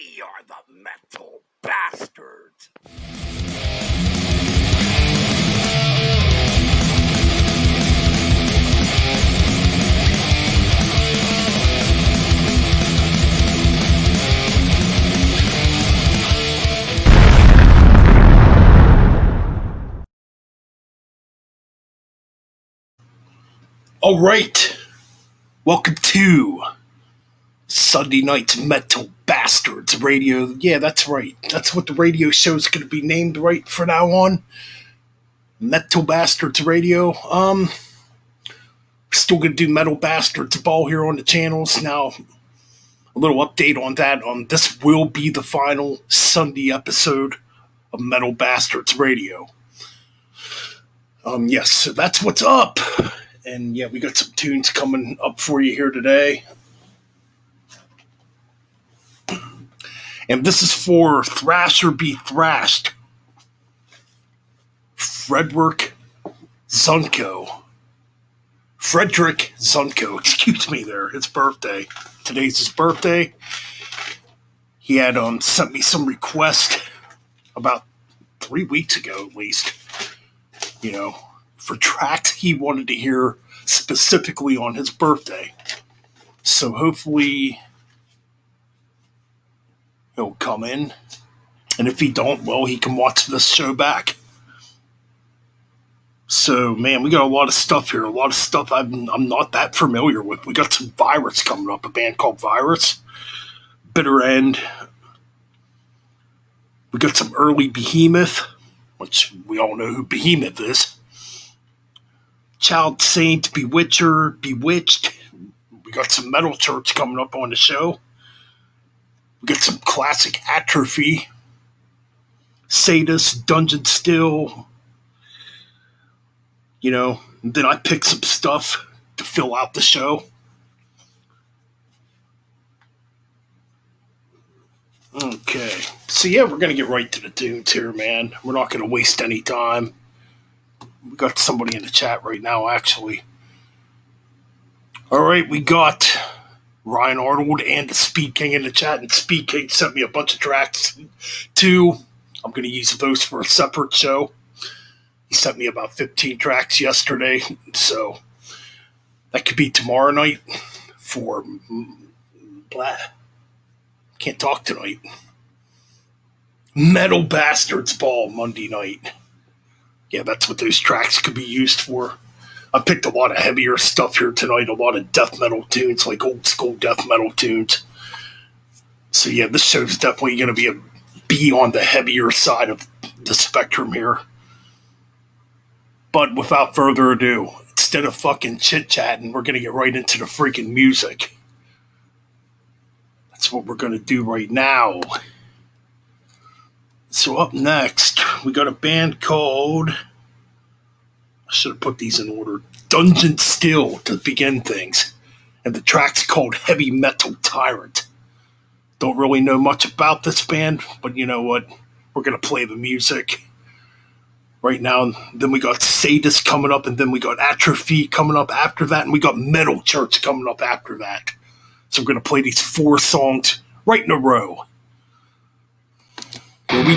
We are the Metal Bastards. All right, welcome to Sunday night's Metal Bastards Radio. Yeah, that's right. That's what the radio show is going to be named right from now on. Metal Bastards Radio. Still going to do Metal Bastards Ball here on the channels. Now, a little update on that. This will be the final Sunday episode of Metal Bastards Radio. Yes, so that's what's up. And yeah, we got some tunes coming up for you here today. And this is for Thrash Or Be Thrashed. Fredrick Zunko, excuse me there, his birthday. Today's his birthday. He had sent me some request about 3 weeks ago at least, for tracks he wanted to hear specifically on his birthday. So hopefully he'll come in. And if he don't, well, he can watch this show back. So, man, we got a lot of stuff here. A lot of stuff I'm not that familiar with. We got some Virus coming up, a band called Virus. Bitter End. We got some early Behemoth, which we all know who Behemoth is. Child Saint, Bewitched. We got some Metal Church coming up on the show. We got some classic Atrophy. Sadist, Dungeon Still. And then I picked some stuff to fill out the show. Okay. So yeah, we're going to get right to the tunes here, man. We're not going to waste any time. We got somebody in the chat right now, actually. All right, we got Ryan Arnold and the Speed King in the chat, and Speed King sent me a bunch of tracks, too. I'm going to use those for a separate show. He sent me about 15 tracks yesterday, so that could be tomorrow night for blah. Can't talk tonight. Metal Bastards Ball Monday night. Yeah, that's what those tracks could be used for. I picked a lot of heavier stuff here tonight, a lot of death metal tunes, like old school death metal tunes. So yeah, this show's definitely going to be on the heavier side of the spectrum here. But without further ado, instead of fucking chit-chatting, we're going to get right into the freaking music. That's what we're going to do right now. So up next, we got a band called, I should have put these in order, Dungeon Still to begin things. And the track's called Heavy Metal Tyrant. Don't really know much about this band, but you know what? We're going to play the music right now. Then we got Sadist coming up, and then we got Atrophy coming up after that, and we got Metal Church coming up after that. So we're going to play these 4 songs right in a row. Here we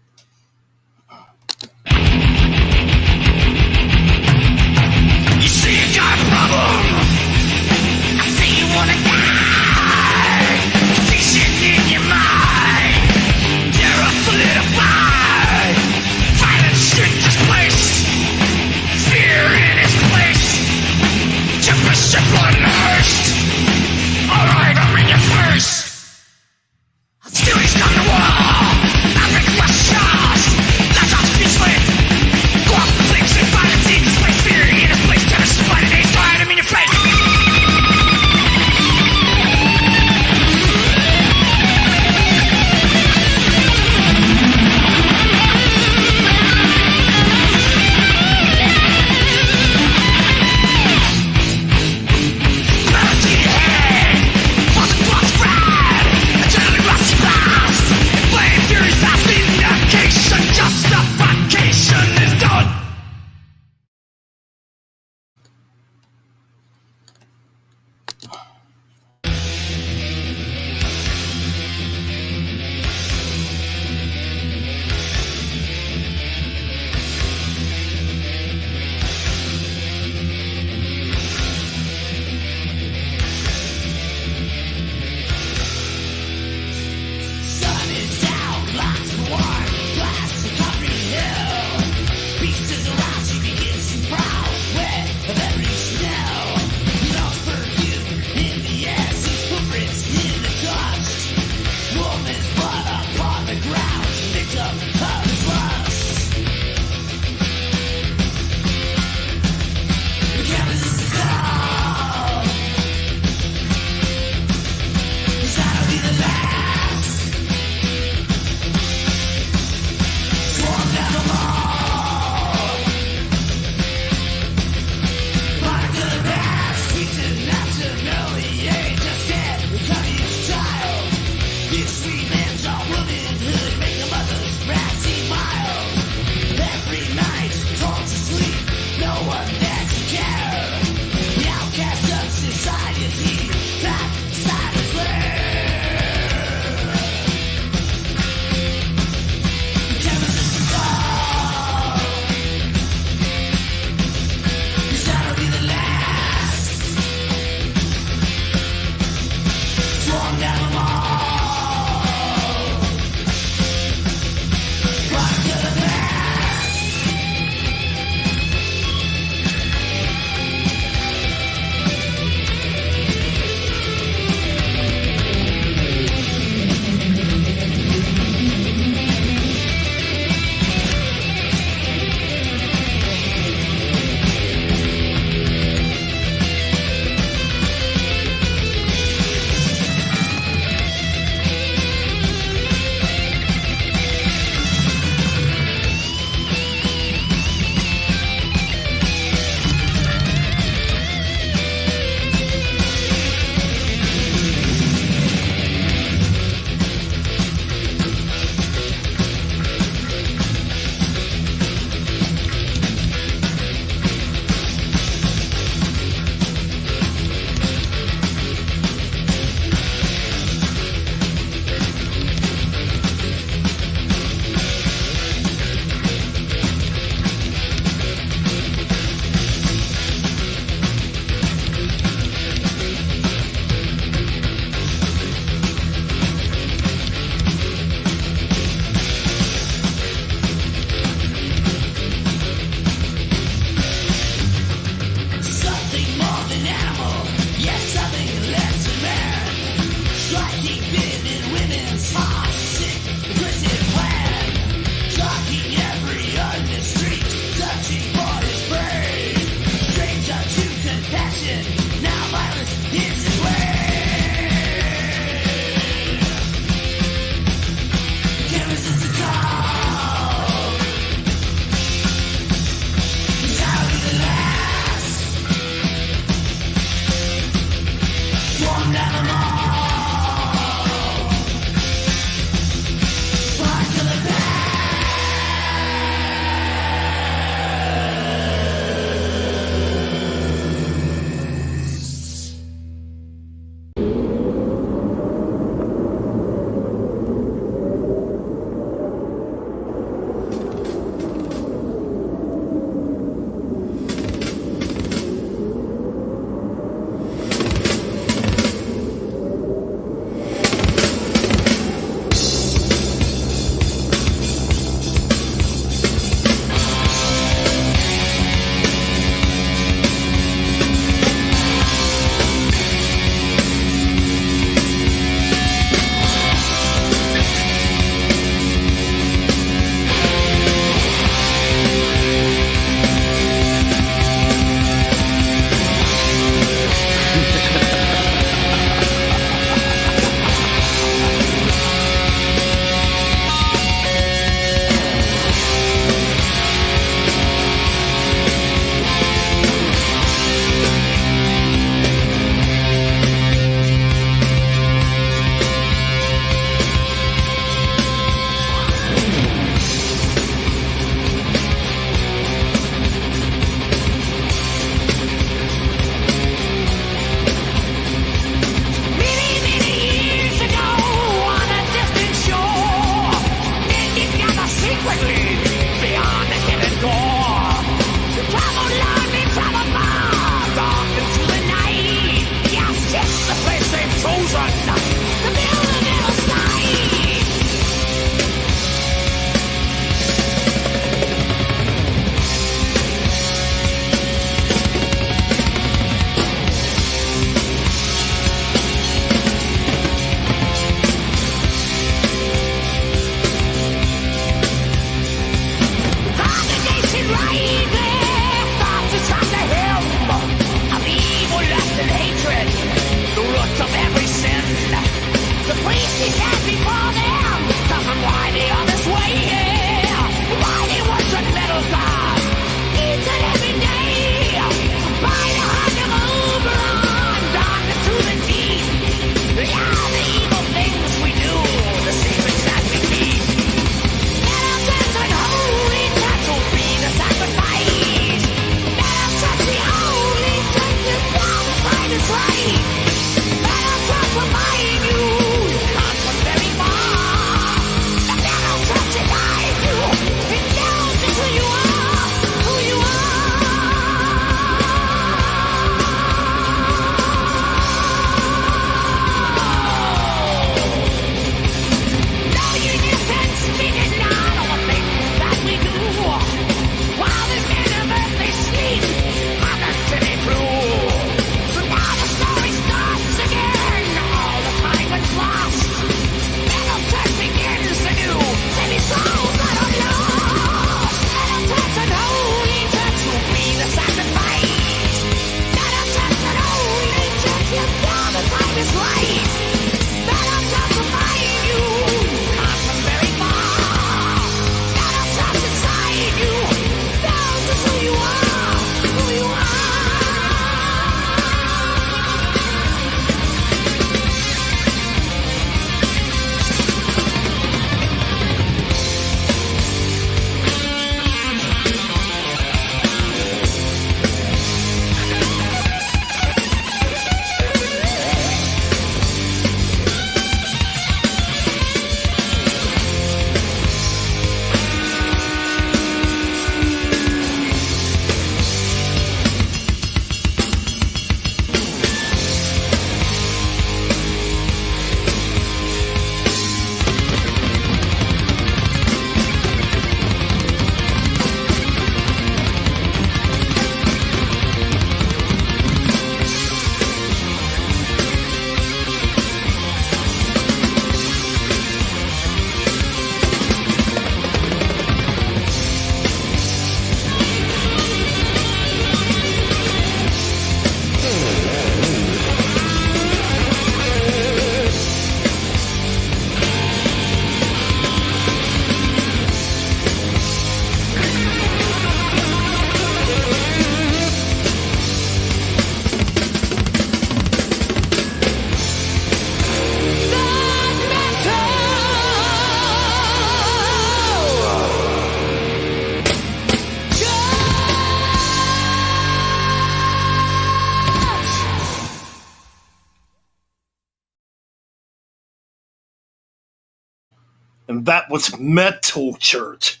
And that was Metal Church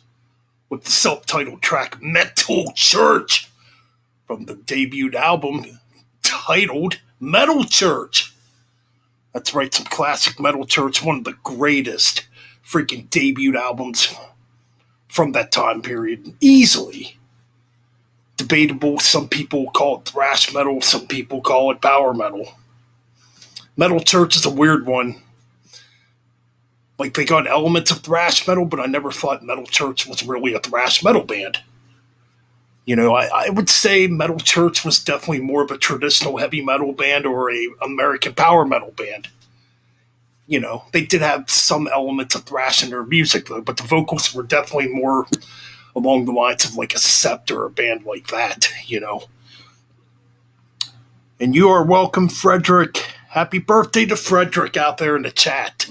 with the self-titled track Metal Church from the debut album titled Metal Church. That's right, some classic Metal Church, one of the greatest freaking debut albums from that time period. Easily. Debatable, some people call it thrash metal, some people call it power metal. Metal Church is a weird one. Like, they got elements of thrash metal, but I never thought Metal Church was really a thrash metal band. You know, I would say Metal Church was definitely more of a traditional heavy metal band or a American power metal band. You know, they did have some elements of thrash in their music, though, but the vocals were definitely more along the lines of like a Sept or a band like that, you know. And you are welcome, Fredrick. Happy birthday to Fredrick out there in the chat.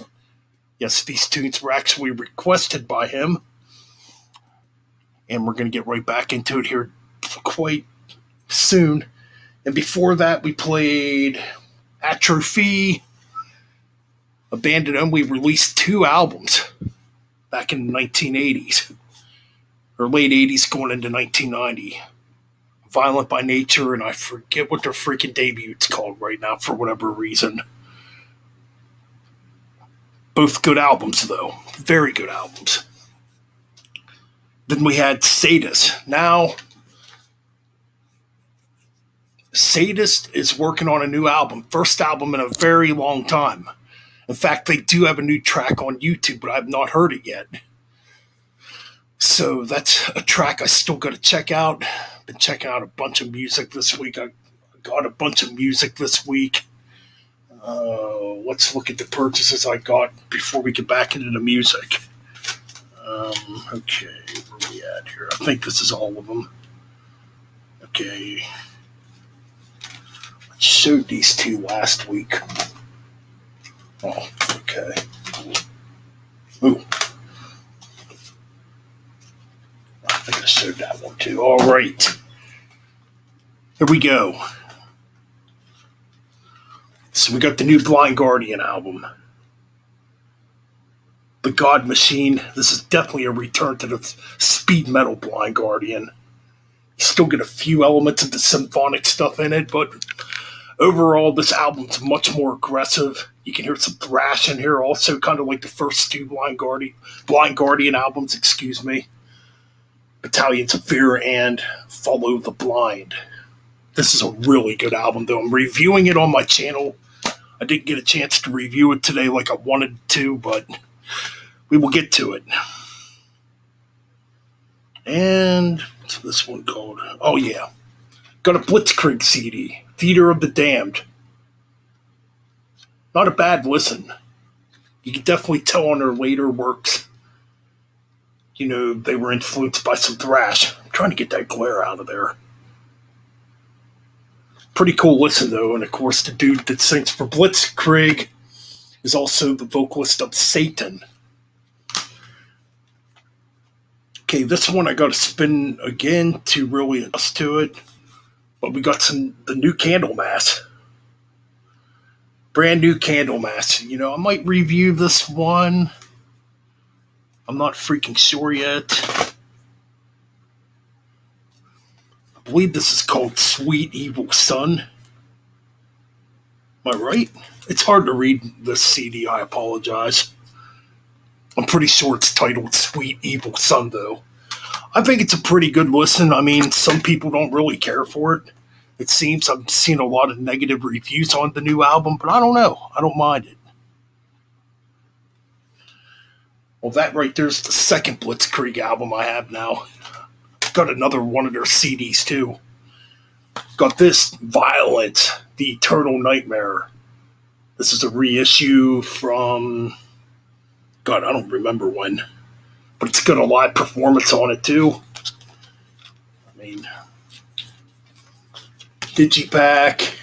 Yes, these tunes were actually requested by him. And we're going to get right back into it here quite soon. And before that, we played Atrophy, a band that only released 2 albums back in the 1980s, or late 80s going into 1990. Violent by Nature, and I forget what their freaking debut's called right now for whatever reason. Both good albums, though. Very good albums. Then we had Sadist. Now, Sadist is working on a new album. First album in a very long time. In fact, they do have a new track on YouTube, but I've not heard it yet. So that's a track I still got to check out. Been checking out a bunch of music this week. I got a bunch of music this week. Let's look at the purchases I got before we get back into the music. Okay, where are we at here? I think this is all of them. Okay. I showed these 2 last week. Oh, okay. Ooh. I think I showed that one too. All right. Here we go. So we got the new Blind Guardian album. The God Machine. This is definitely a return to the speed metal Blind Guardian. You still get a few elements of the symphonic stuff in it, but overall this album's much more aggressive. You can hear some thrash in here also, kind of like the first 2 Blind Guardian albums, excuse me. Battalions of Fear and Follow the Blind. This is a really good album, though. I'm reviewing it on my channel. I didn't get a chance to review it today like I wanted to, but we will get to it. And what's this one called? Oh, yeah. Got a Blitzkrieg CD, Theater of the Damned. Not a bad listen. You can definitely tell on their later works, you know, they were influenced by some thrash. I'm trying to get that glare out of there. Pretty cool listen, though. And, of course, the dude that sings for Blitzkrieg is also the vocalist of Satan. Okay, this one I got to spin again to really adjust to it. But we got the new Candlemass. Brand new Candlemass. You know, I might review this one. I'm not freaking sure yet. I believe this is called Sweet Evil Son. Am I right? It's hard to read this CD, I apologize. I'm pretty sure it's titled Sweet Evil Son, though. I think it's a pretty good listen. I mean, some people don't really care for it. It seems I've seen a lot of negative reviews on the new album, but I don't know. I don't mind it. Well, that right there's the second Blitzkrieg album I have now. Got another one of their CDs, too. Got this, Violent, The Eternal Nightmare. This is a reissue from... God, I don't remember when. But it's got a live performance on it, too. I mean... Digipack.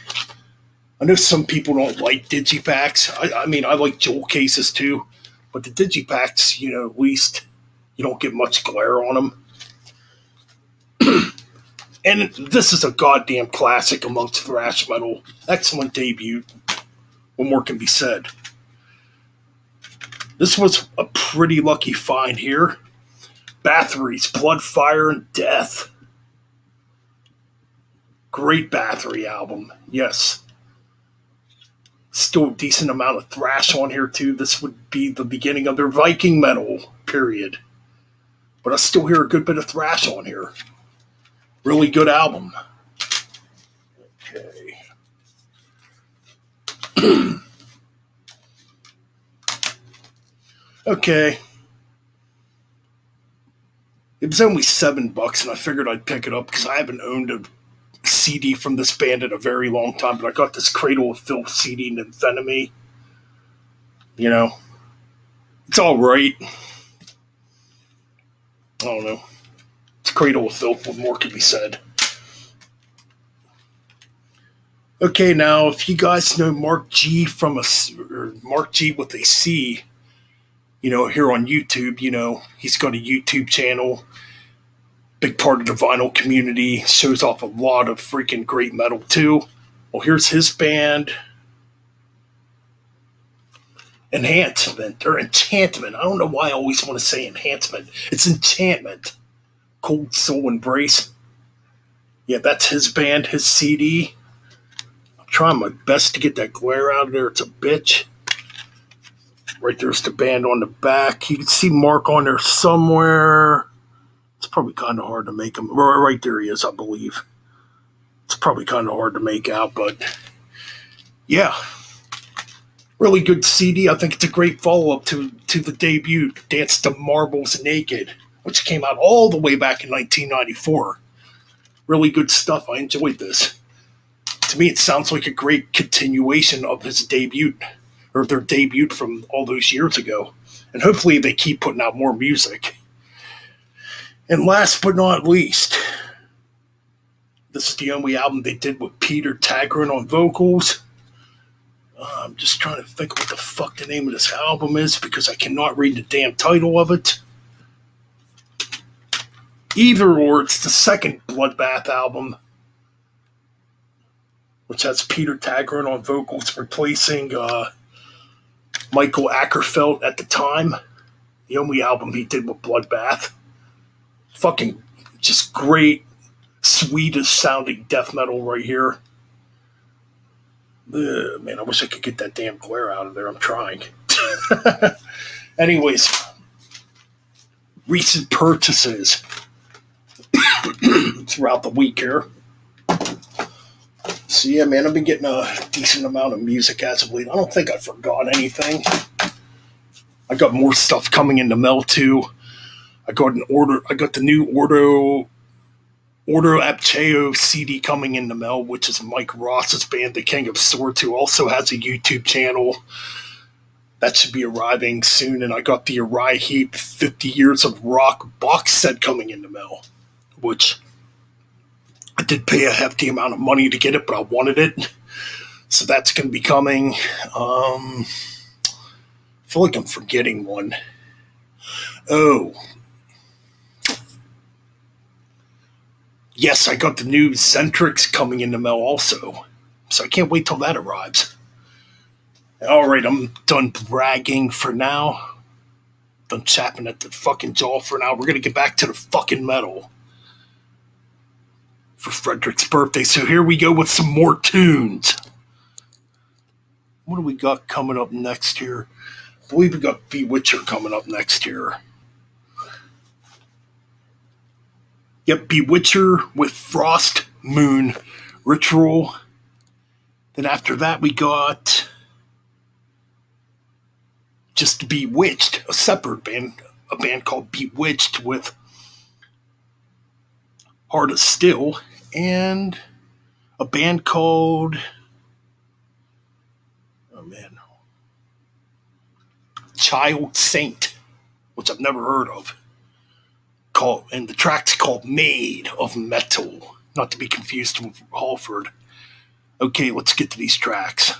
I know some people don't like Digipacks. I mean, I like jewel cases, too. But the Digipacks, you know, at least you don't get much glare on them. And this is a goddamn classic amongst thrash metal. Excellent debut. What more can be said? This was a pretty lucky find here. Bathory's Blood, Fire, and Death. Great Bathory album. Yes. Still a decent amount of thrash on here too. This would be the beginning of their Viking metal period. But I still hear a good bit of thrash on here. Really good album. Okay. Okay. It was only $7, and I figured I'd pick it up because I haven't owned a CD from this band in a very long time. But I got this Cradle of Filth CD in front of me. You know, it's all right. I don't know. It's Cradle of Filth. What more can be said? Okay, now if you guys know Mark G Mark G with a C, here on YouTube, he's got a YouTube channel. Big part of the vinyl community. Shows off a lot of freaking great metal too. Well, here's his band. Enhancement. I don't know why I always want to say enhancement. It's Enchantment. Cold Soul Embrace. Yeah, that's his band, his CD. I'm trying my best to get that glare out of there. It's a bitch. Right there's the band on the back. You can see Mark on there somewhere. It's probably kind of hard to make him. Right there he is, I believe. It's probably kind of hard to make out, but yeah. Really good CD. I think it's a great follow-up to the debut, Dance to Marbles Naked, which came out all the way back in 1994. Really good stuff. I enjoyed this. To me, it sounds like a great continuation of his debut, or their debut from all those years ago. And hopefully they keep putting out more music. And last but not least, this is the only album they did with Peter Tägtgren on vocals. I'm just trying to think what the fuck the name of this album is because I cannot read the damn title of it. Either or, it's the second Bloodbath album, which has Peter Tägtgren on vocals replacing Michael Ackerfeld at the time. The only album he did with Bloodbath. Fucking just great, Swedish sounding death metal right here. Man, I wish I could get that damn glare out of there. I'm trying. Anyways, recent purchases throughout the week here. So yeah, man, I've been getting a decent amount of music as of late. I don't think I forgot anything. I got more stuff coming in the mail too. I got the new Ordo Abcheo CD coming in the mail, which is Mike Ross's band, The King of Swords, who also has a YouTube channel. That should be arriving soon. And I got the Uriah Heep 50 Years of Rock box set coming in the mail, which I did pay a hefty amount of money to get it, but I wanted it. So that's going to be coming. I feel like I'm forgetting one. Oh, yes, I got the new Zentrix coming in the mail also. So I can't wait till that arrives. All right, I'm done bragging for now. Done chapping at the fucking jaw for now. We're going to get back to the fucking metal for Fredrick's birthday. So here we go with some more tunes. What do we got coming up next year? I believe we got Bewitcher coming up next year. Yep, Bewitcher with Frost Moon Ritual. Then after that we got just Bewitched, a separate band, a band called Bewitched with Heart of Steel, and a band called, Child Saint, which I've never heard of. And the track's called Made of Metal, not to be confused with Halford. Okay, let's get to these tracks.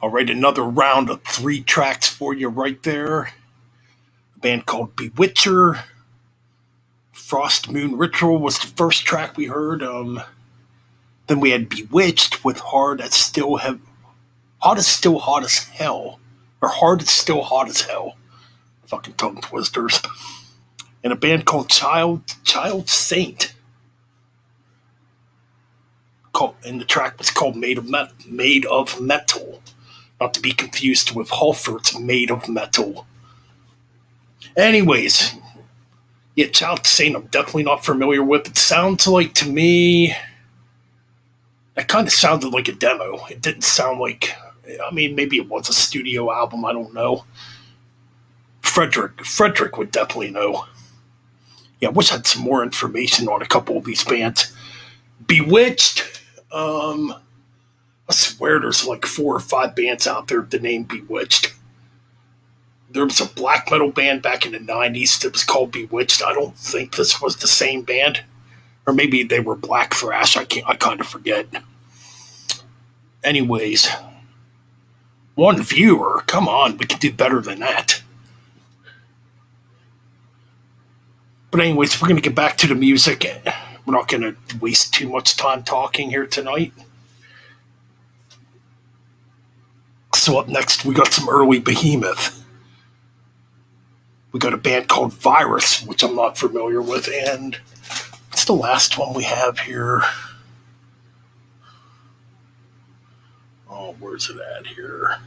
All right, another round of 3 tracks for you right there. A band called Bewitcher. Frost Moon Ritual was the first track we heard. Then we had Bewitched with Hot as Still Hot as Hell. Or Hard as Still Hot as Hell. Fucking tongue twisters. And a band called Child Saint. And the track was called Made of Metal. Not to be confused with Halford's Made of Metal. Anyways, yeah, Child Saint I'm definitely not familiar with. It sounds like, to me, it kind of sounded like a demo. It didn't sound like, I mean, maybe it was a studio album, I don't know. Fredrick would definitely know. Yeah, I wish I had some more information on a couple of these bands. Bewitched, I swear there's like 4 or 5 bands out there with the name Bewitched. There was a black metal band back in the 90s that was called Bewitched. I don't think this was the same band. Or maybe they were Black Thrash. I kind of forget. Anyways, 1 viewer. Come on, we can do better than that. But anyways, we're going to get back to the music. We're not going to waste too much time talking here tonight. So up next, we got some early Behemoth. We got a band called Virus, which I'm not familiar with, and what's the last one we have here? Oh, where's it at here?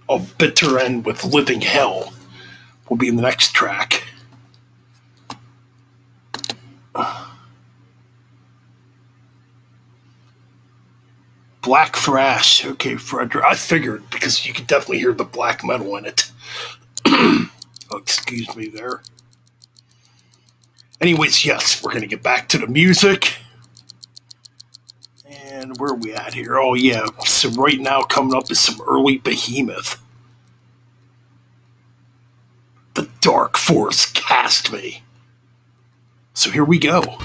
Oh, Bitter End with Living Hell will be in the next track. Black Thrash. Okay, Fredrick. I figured because you could definitely hear the black metal in it. Oh, excuse me there. Anyways, yes, we're going to get back to the music. And where are we at here? Oh, yeah. So right now coming up is some early Behemoth. The Dark Force Cast Me. So here we go.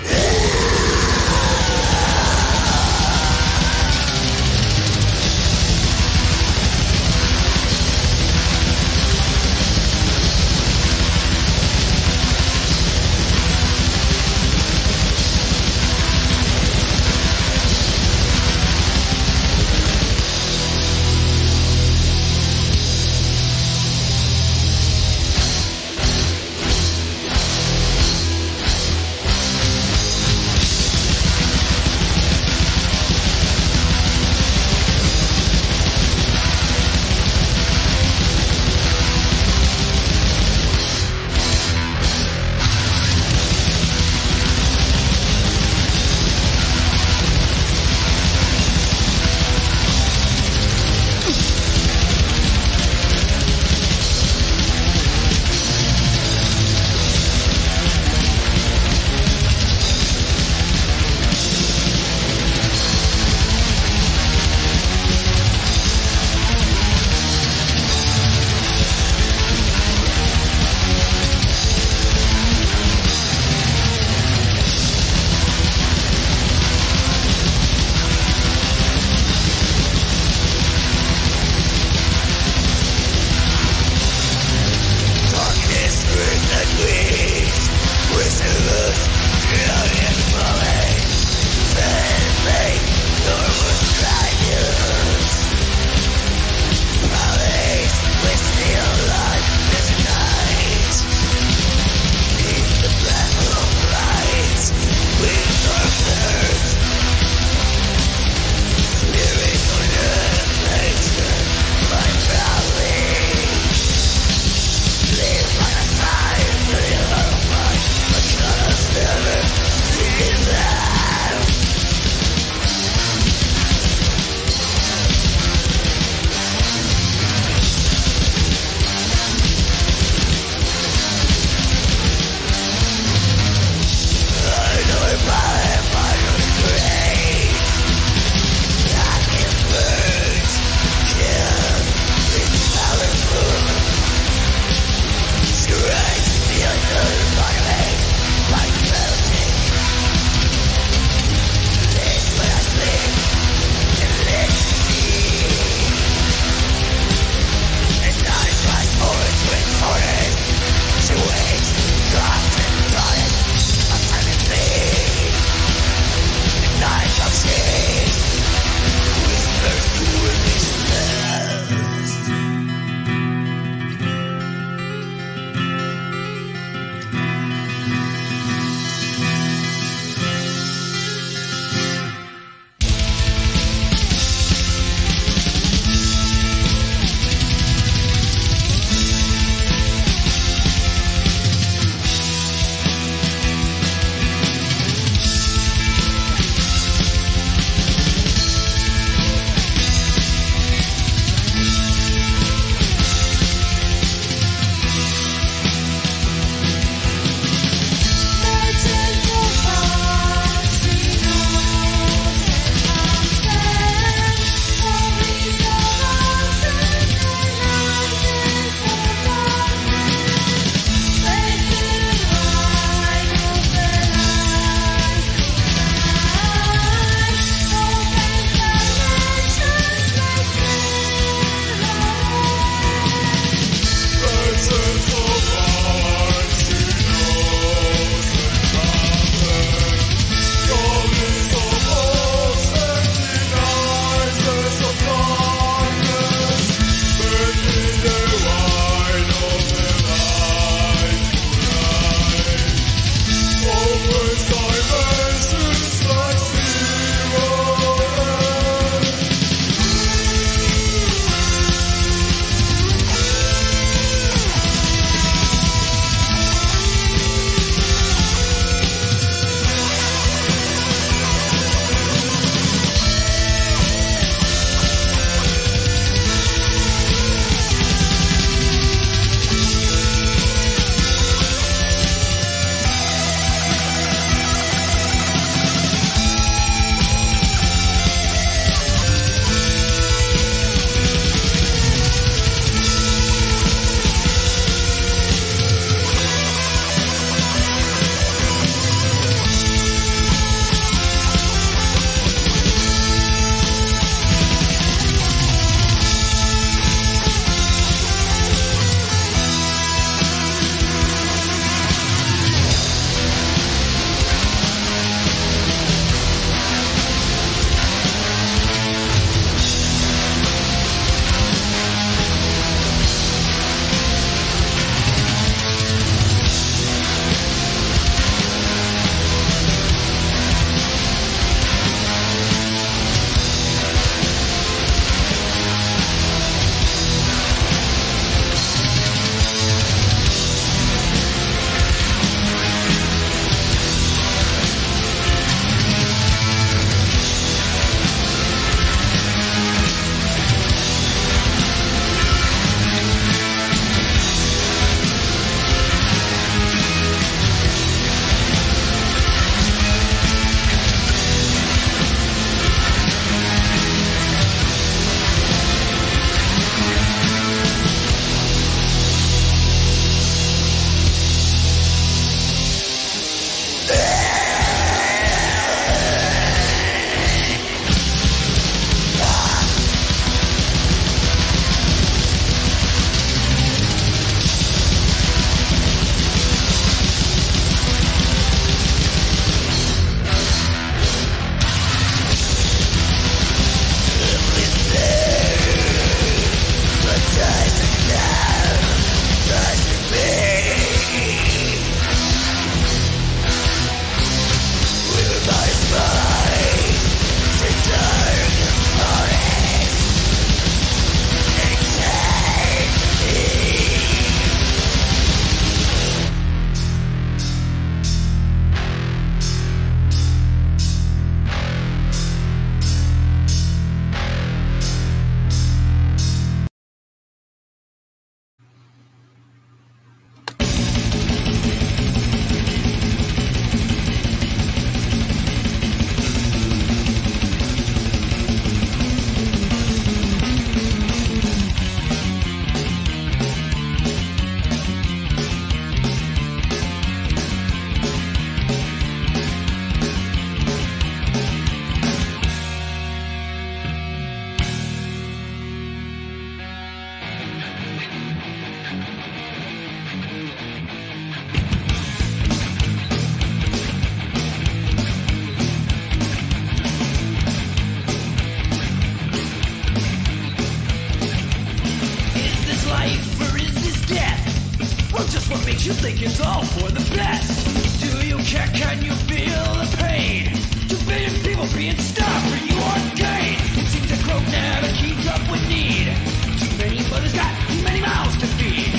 makes you think it's all for the best? Do you care? Can you feel the pain? 2 billion people being starved for your gain. It seems that growth never keeps up with need. Too many mothers got too many mouths to feed.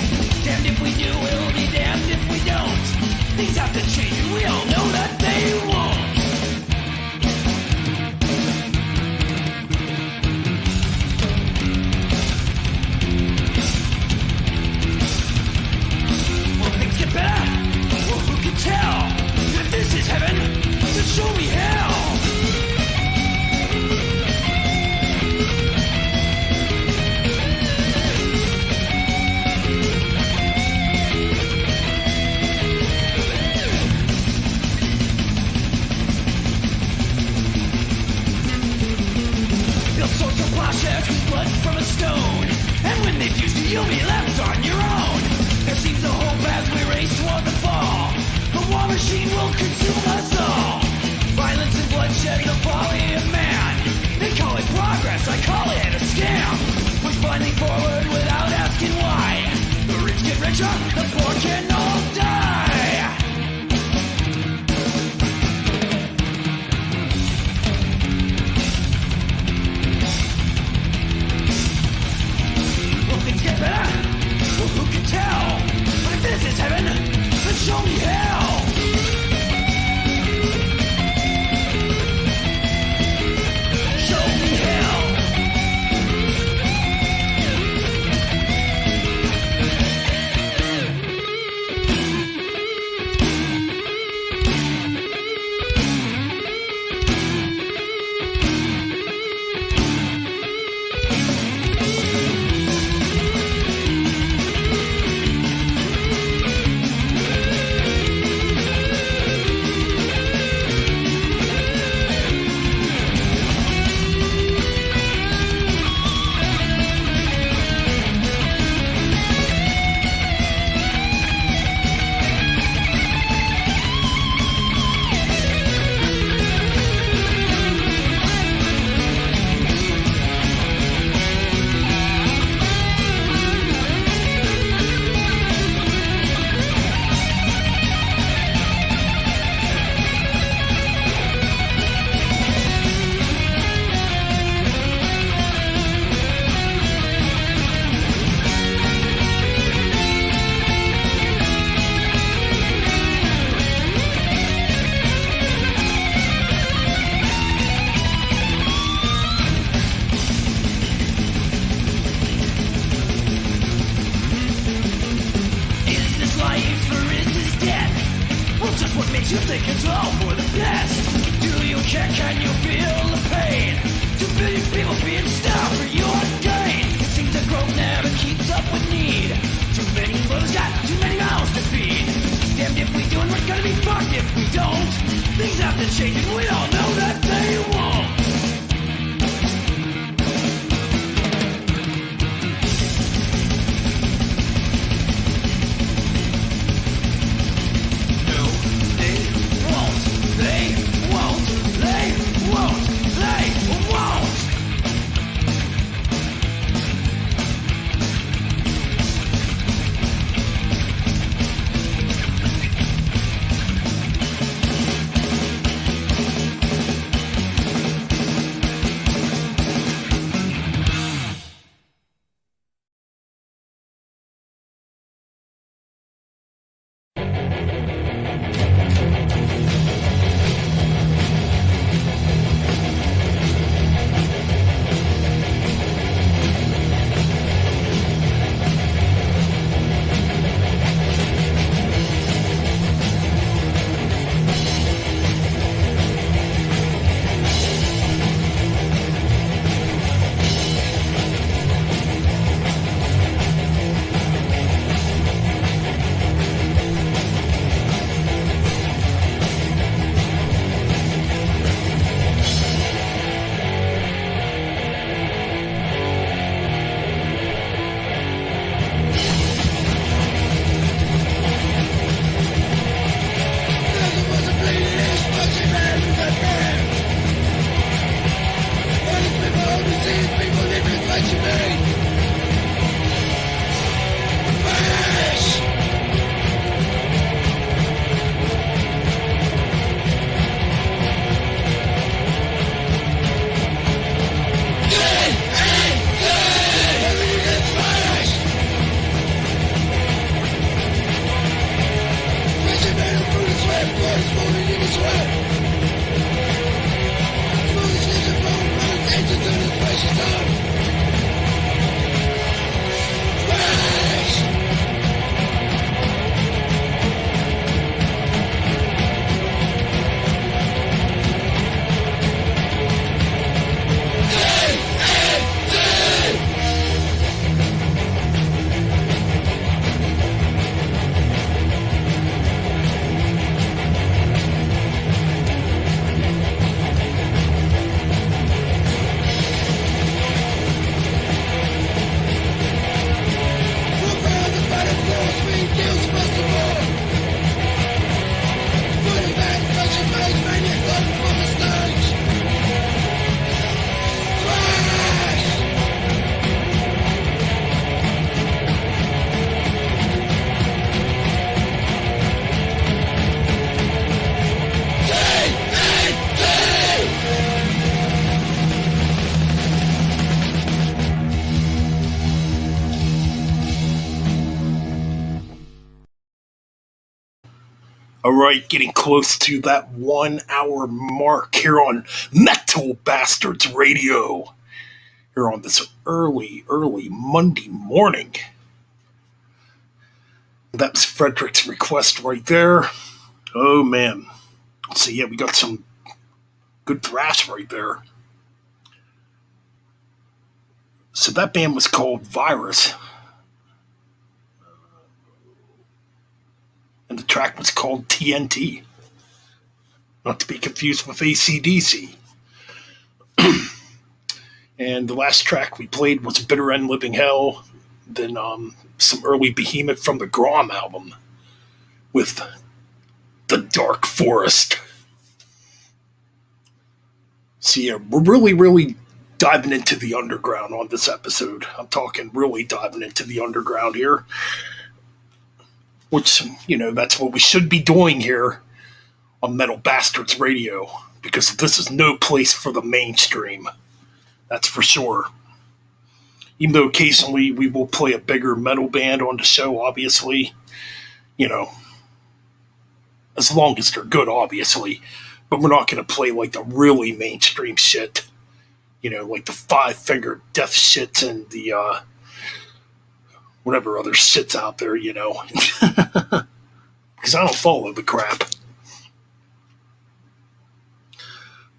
Damned if we do, we'll be damned if we don't. Things have to change and we all know that they won't. Will things get better? Well, who can tell? If this is heaven, then show me hell. Built swords of plowshares with blood from a stone. And when they fuse you, you'll be left on your own. There seems a hope as we race toward the fall. The war machine will consume us all. Violence and bloodshed, the folly of man. They call it progress, I call it a scam. Push blindly forward without asking why. The rich get richer, the poor can all die. Will things get better? Well, who can tell? But if this is heaven, then show me hell. Show me hell. Is this life or is this death? Well, just what makes you think it's all for the best? Do you care? Can you feel the pain? 2 billion people being starved for your gain. It seems that growth never keeps up with need. Too many mothers got too many mouths to feed. Damned if we do and we're gonna be fucked if we don't. Things have to change and we all know that they won't. No, they won't. They won't. They won't. They won't. All right, getting close to that 1 hour mark here on Metal Bastards Radio. Here on this early Monday morning. That was Fredrick's request right there. Oh man. So yeah, we got some good thrash right there. So that band was called Virus. And the track was called TNT. Not to be confused with AC/DC. And the last track we played was Bitter End Living Hell. Then some early Behemoth from the Grom album with The Dark Forest. So yeah, we're really diving into the underground on this episode. I'm talking really diving into the underground here. Which, that's what we should be doing here on Metal Bastards Radio. Because this is no place for the mainstream. That's for sure. Even though occasionally we will play a bigger metal band on the show, obviously. As long as they're good, obviously. But we're not going to play like the really mainstream shit. Like the Five Finger Death shit and the whatever other shit's out there, Because I don't follow the crap.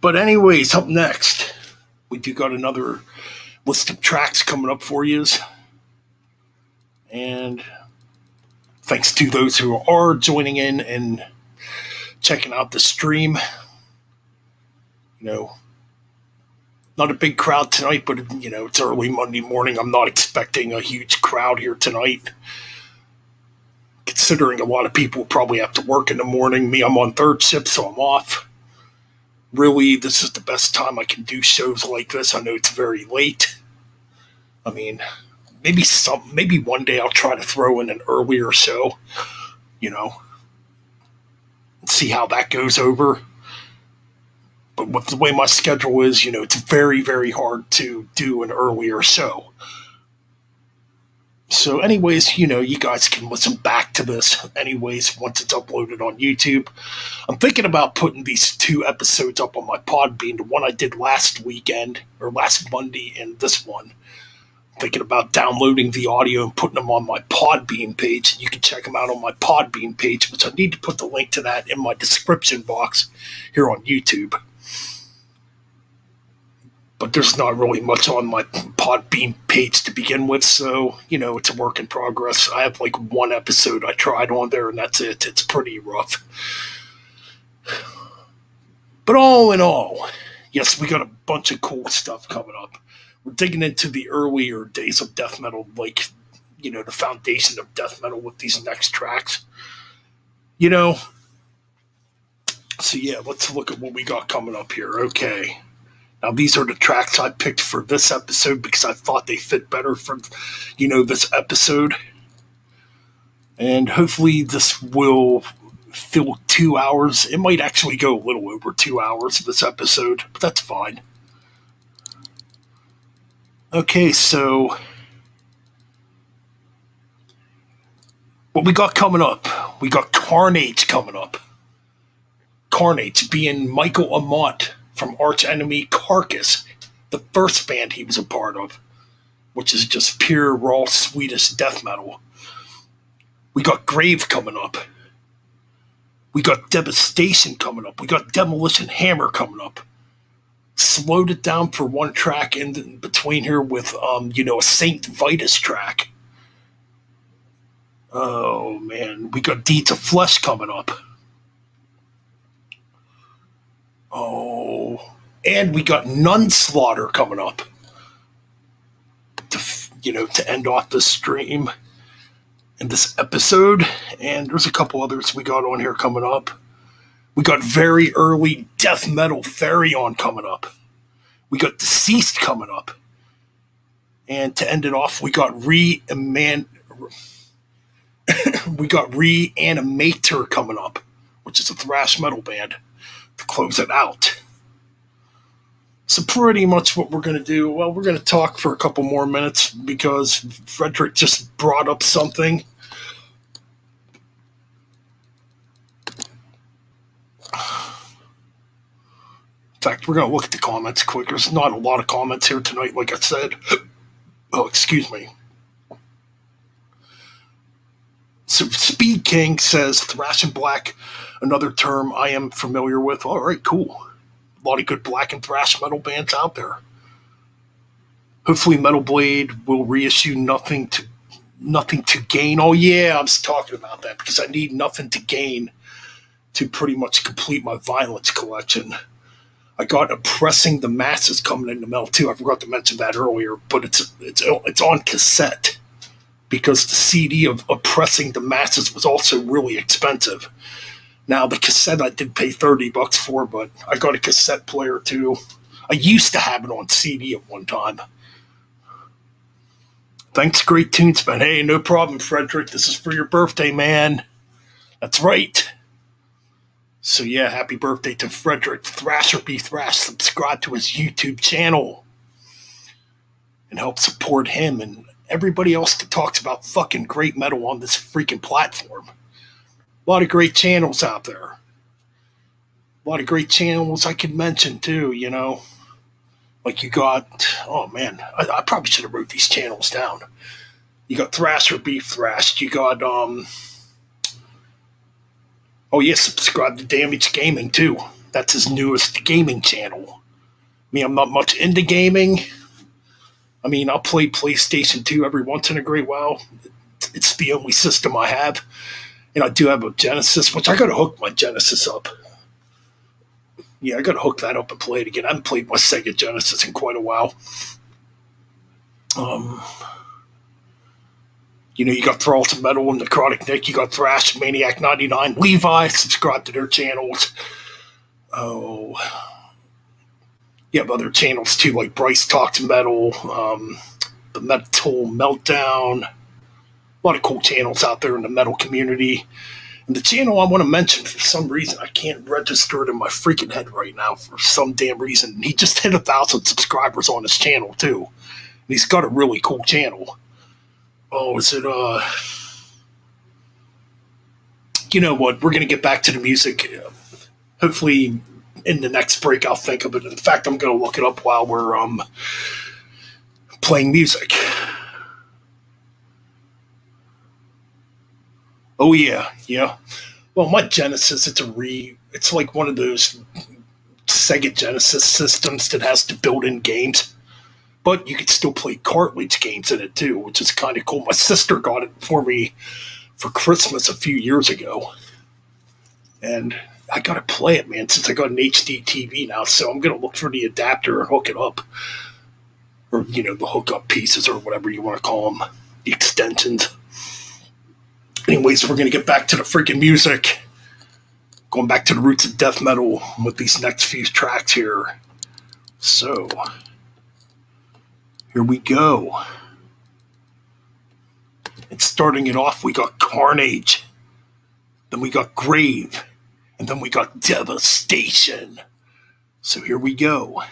But anyways, up next, we do got another list of tracks coming up for you. And thanks to those who are joining in and checking out the stream. Not a big crowd tonight, but, it's early Monday morning. I'm not expecting a huge crowd here tonight. Considering a lot of people probably have to work in the morning. Me, I'm on third shift, so I'm off. Really, this is the best time I can do shows like this. I know it's very late. I mean, maybe one day I'll try to throw in an earlier show, see how that goes over. But with the way my schedule is, it's very, very hard to do an earlier show. So anyways, you guys can listen back to this anyways once it's uploaded on YouTube. I'm thinking about putting these 2 episodes up on my Podbean, the one I did last Monday and this one. I'm thinking about downloading the audio and putting them on my Podbean page. You can check them out on my Podbean page, which I need to put the link to that in my description box here on YouTube. But there's not really much on my Podbean page to begin with, so, it's a work in progress. I have like 1 episode I tried on there, and that's it. It's pretty rough. But all in all, yes, we got a bunch of cool stuff coming up. We're digging into the earlier days of death metal, like, the foundation of death metal with these next tracks. So yeah, let's look at what we got coming up here. Okay. Now, these are the tracks I picked for this episode because I thought they fit better for, this episode. And hopefully this will fill 2 hours. It might actually go a little over 2 hours, this episode, but that's fine. Okay, so what we got coming up? We got Carnage coming up. Carnage being Michael Amott from Arch Enemy Carcass, the first band he was a part of, which is just pure, raw Swedish death metal. We got Grave coming up. We got Devastation coming up. We got Demolition Hammer coming up. Slowed it down for one track in between here with, a Saint Vitus track. Oh, man. We got Deeds of Flesh coming up. Oh. And we got Nunslaughter coming up. To end off the stream in this episode. And there's a couple others we got on here coming up. We got very early death metal Therion coming up. We got Deceased coming up. And to end it off, we got Reanimator coming up, which is a thrash metal band, to close it out. So pretty much what we're going to do, well, we're going to talk for a couple more minutes because Fredrick just brought up something. In fact, we're going to look at the comments quick. There's not a lot of comments here tonight, like I said. Oh, excuse me. So Speed King says, Thrash and Black, another term I am familiar with. All right, cool. A lot of good black and thrash metal bands out there. Hopefully Metal Blade will reissue Nothing to Gain. Oh yeah, I was talking about that because I need Nothing to Gain to pretty much complete my Violence collection. I got Oppressing the Masses coming in the mail too. I forgot to mention that earlier, but it's on cassette because the CD of Oppressing the Masses was also really expensive. Now, the cassette I did pay $30 for, but I got a cassette player too. I used to have it on CD at one time. Thanks, Great Tunesman. Hey, no problem, Fredrick. This is for your birthday, man. That's right. So yeah, happy birthday to Fredrick. Thrash Or Be Thrashed. Subscribe to his YouTube channel and help support him and everybody else that talks about fucking great metal on this freaking platform. A lot of great channels out there. A lot of great channels I could mention too, Like you got, oh man, I probably should have wrote these channels down. You got Thrash Or Be Thrashed. You got, subscribe to Damage Gaming too. That's his newest gaming channel. I mean, I'm not much into gaming. I mean, I'll play PlayStation 2 every once in a great while. It's the only system I have. And I do have a Genesis, which I got to hook my Genesis up. Yeah, I got to hook that up and play it again. I haven't played my Sega Genesis in quite a while. You got Thrall to Metal and Necrotic Nick. You got Thrash, Maniac 99, Levi. Subscribe to their channels. Oh, you have other channels too, like Bryce Talks Metal, the Metal Meltdown. A lot of cool channels out there in the metal community. And the channel I want to mention, for some reason, I can't register it in my freaking head right now for some damn reason. He just hit 1,000 subscribers on his channel, too. And he's got a really cool channel. Oh, is it, You know what? We're going to get back to the music. Hopefully, in the next break, I'll think of it. In fact, I'm going to look it up while we're playing music. Oh yeah. Well, my Genesis, it's like one of those Sega Genesis systems that has the built-in games, but you can still play cartridge games in it too, which is kind of cool. My sister got it for me for Christmas a few years ago, and I got to play it, man, since I got an HD TV now. So I'm gonna look for the adapter and hook it up, or the hookup pieces or whatever you want to call them, the extensions. Anyways, we're going to get back to the freaking music. Going back to the roots of death metal with these next few tracks here. So, here we go. And starting it off, we got Carnage. Then we got Grave. And then we got Devastation. So here we go.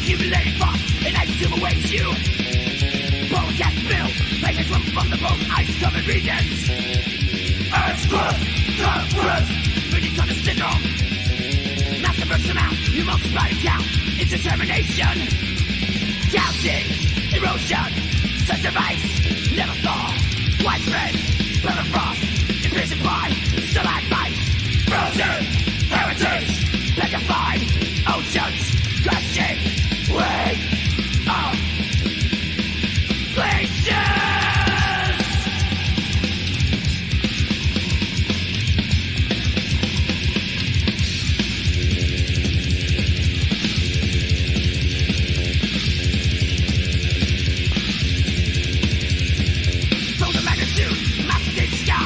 accumulating frost, and ice consume awaits you. Bones get filled, pagan from the most ice-covered regions. Earth's crust, dark crust, beneath on the syndrome. Master bursts them out, you multiply and count, it's determination. Counting, erosion, such a vice, never thaw. Widespread, permafrost, imprisoned by stalagmite. Frozen, heritage, petrified, oceans, crushing, weight of glaciers. From the magnitude, massive in the sky.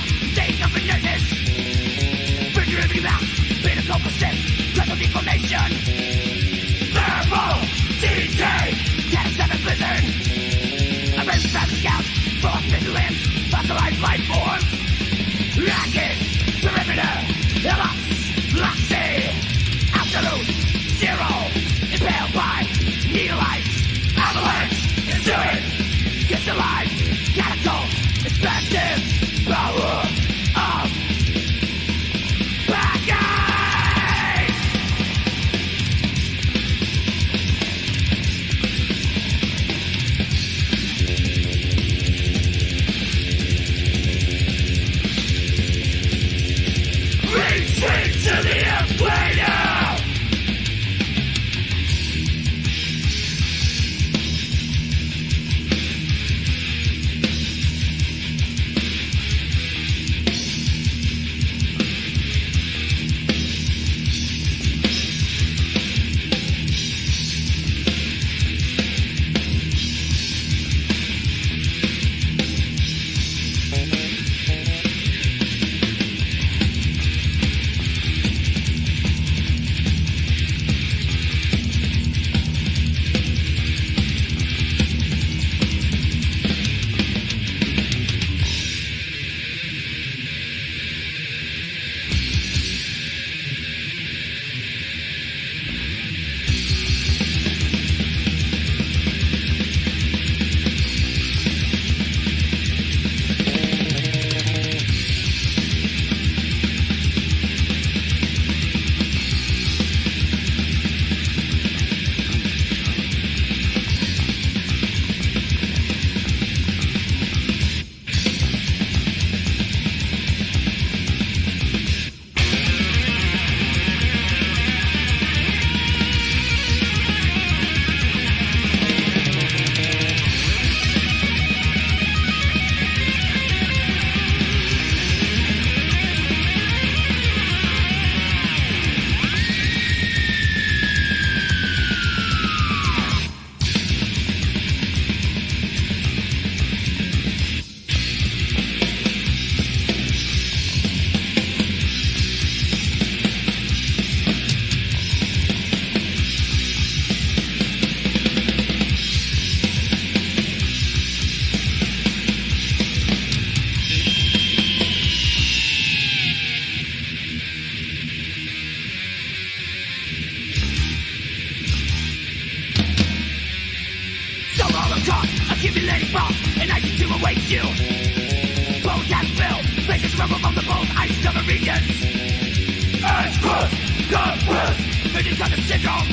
Finish on the syndrome.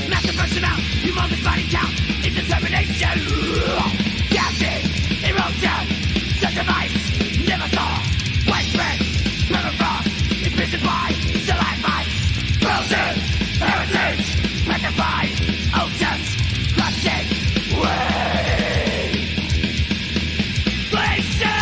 Massive person out, humongous body count. Indetermination. Gassing, erosion. Such a vice, never saw. Widespread, permafrost. Imprisoned by stalagmites. Frozen, heritage. Petrified, oceans. Crushing, waves. Glacier!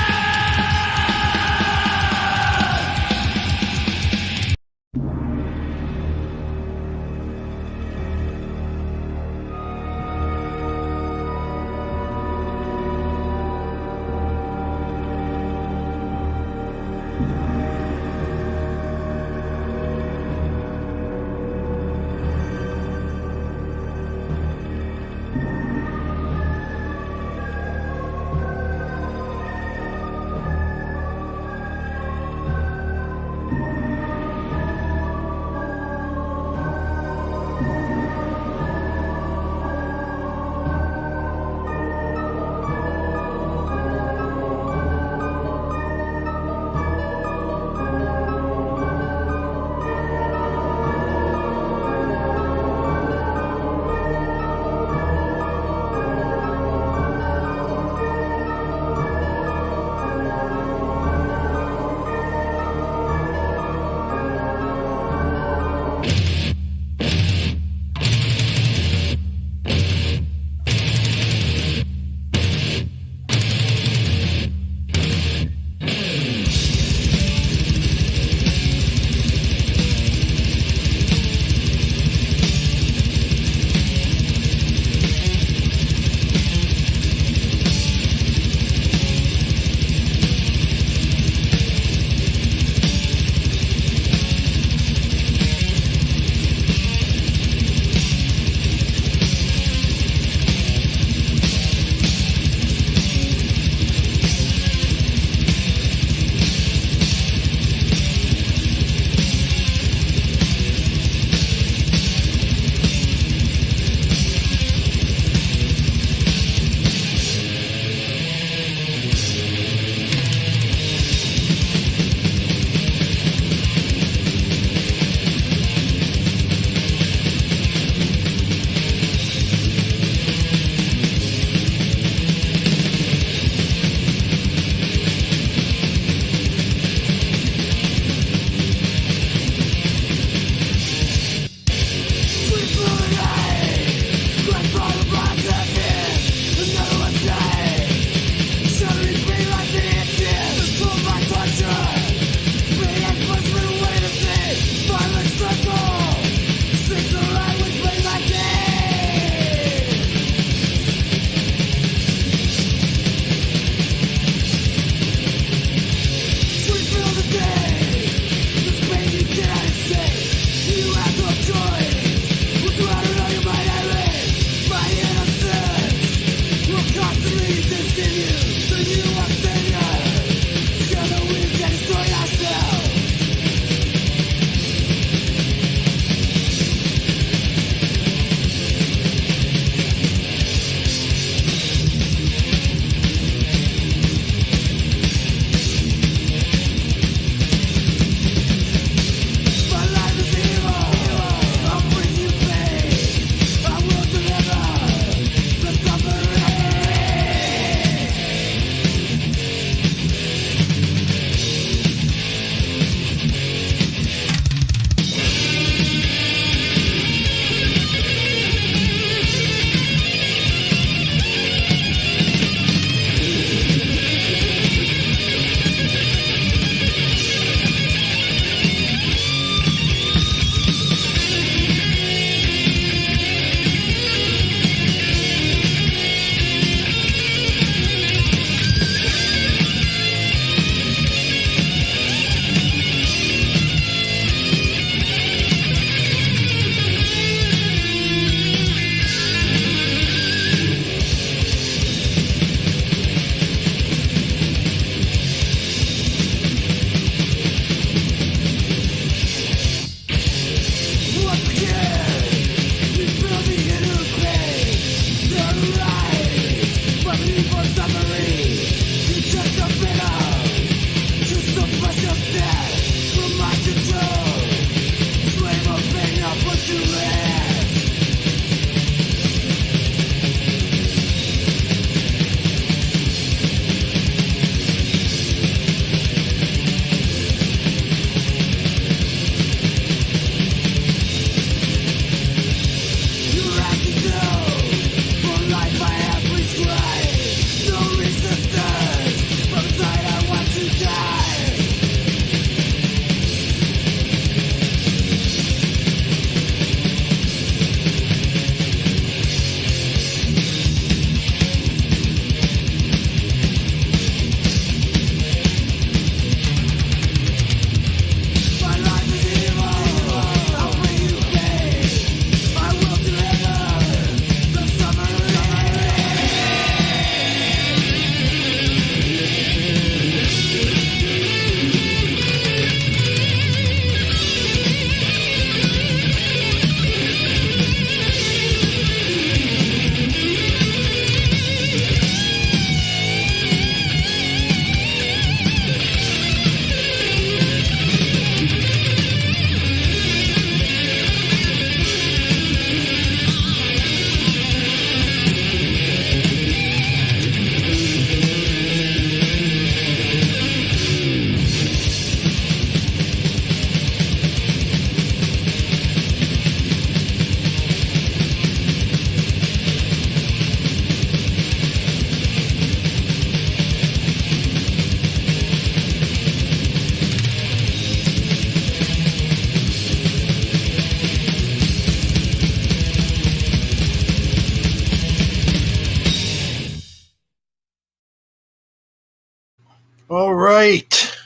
right.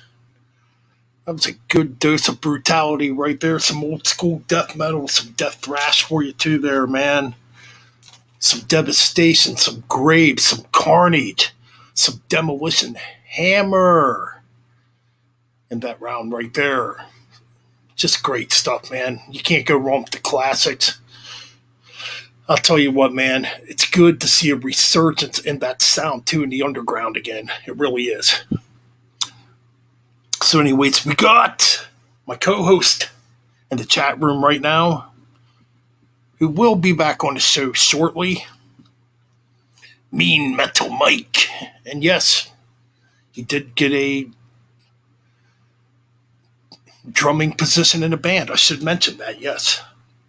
That was a good dose of brutality right there. Some old school death metal, some death thrash for you too there, man. Some devastation, some graves, some carnage, some demolition hammer in that round right there. Just great stuff, man. You can't go wrong with the classics. I'll tell you what, man, it's good to see a resurgence in that sound too in the underground again. It really is. So anyways, we got my co-host in the chat room right now, who will be back on the show shortly. Mean Metal Mike. And yes, he did get a drumming position in the band. I should mention that, yes.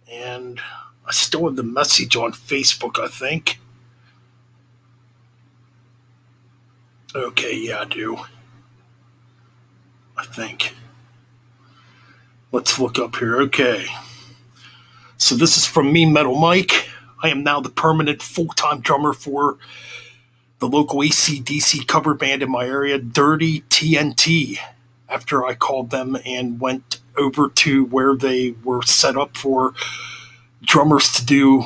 And I still have the message on Facebook, I think. Okay, yeah, I do. I think. Let's look up here. Okay. So this is from me, Metal Mike. I am now the permanent full-time drummer for the local AC/DC cover band in my area, Dirty TNT, after I called them and went over to where they were set up for drummers to do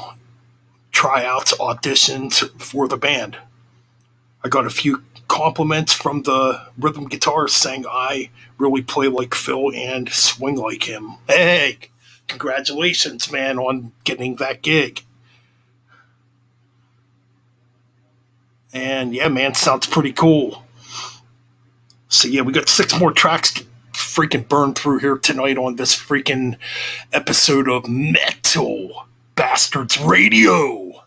tryouts, auditions for the band. I got a few compliments from the rhythm guitarist saying I really play like Phil and swing like him. Hey, congratulations, man, on getting that gig. And yeah, man, sounds pretty cool. So yeah, we got 6 more tracks to freaking burn through here tonight on this freaking episode of Metal Bastards Radio.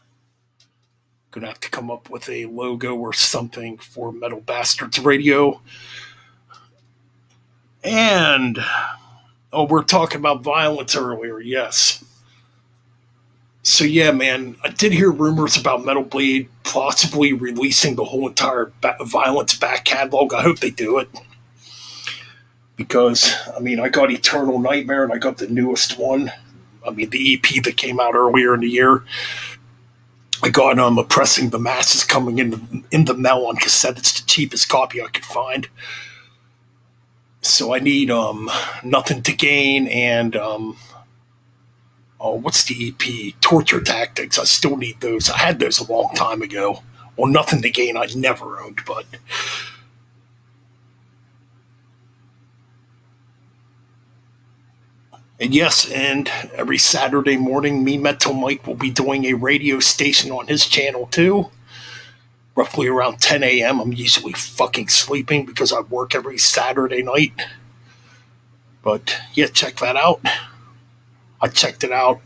Gonna have to come up with a logo or something for Metal Bastards Radio. And we're talking about violence earlier, yes. So yeah, man, I did hear rumors about Metal Blade possibly releasing the whole entire Violence back catalog. I hope they do it. Because, I mean, I got Eternal Nightmare and I got the newest one. I mean, the EP that came out earlier in the year. I got Oppressing the Masses coming in the mail on cassette. It's the cheapest copy I could find. So I need Nothing to Gain and what's the EP? Torture Tactics. I still need those. I had those a long time ago. Well, Nothing to Gain I never owned, but and yes, and every Saturday morning, me, Metal Mike, will be doing a radio station on his channel too. Roughly around 10 a.m. I'm usually fucking sleeping because I work every Saturday night. But yeah, check that out. I checked it out.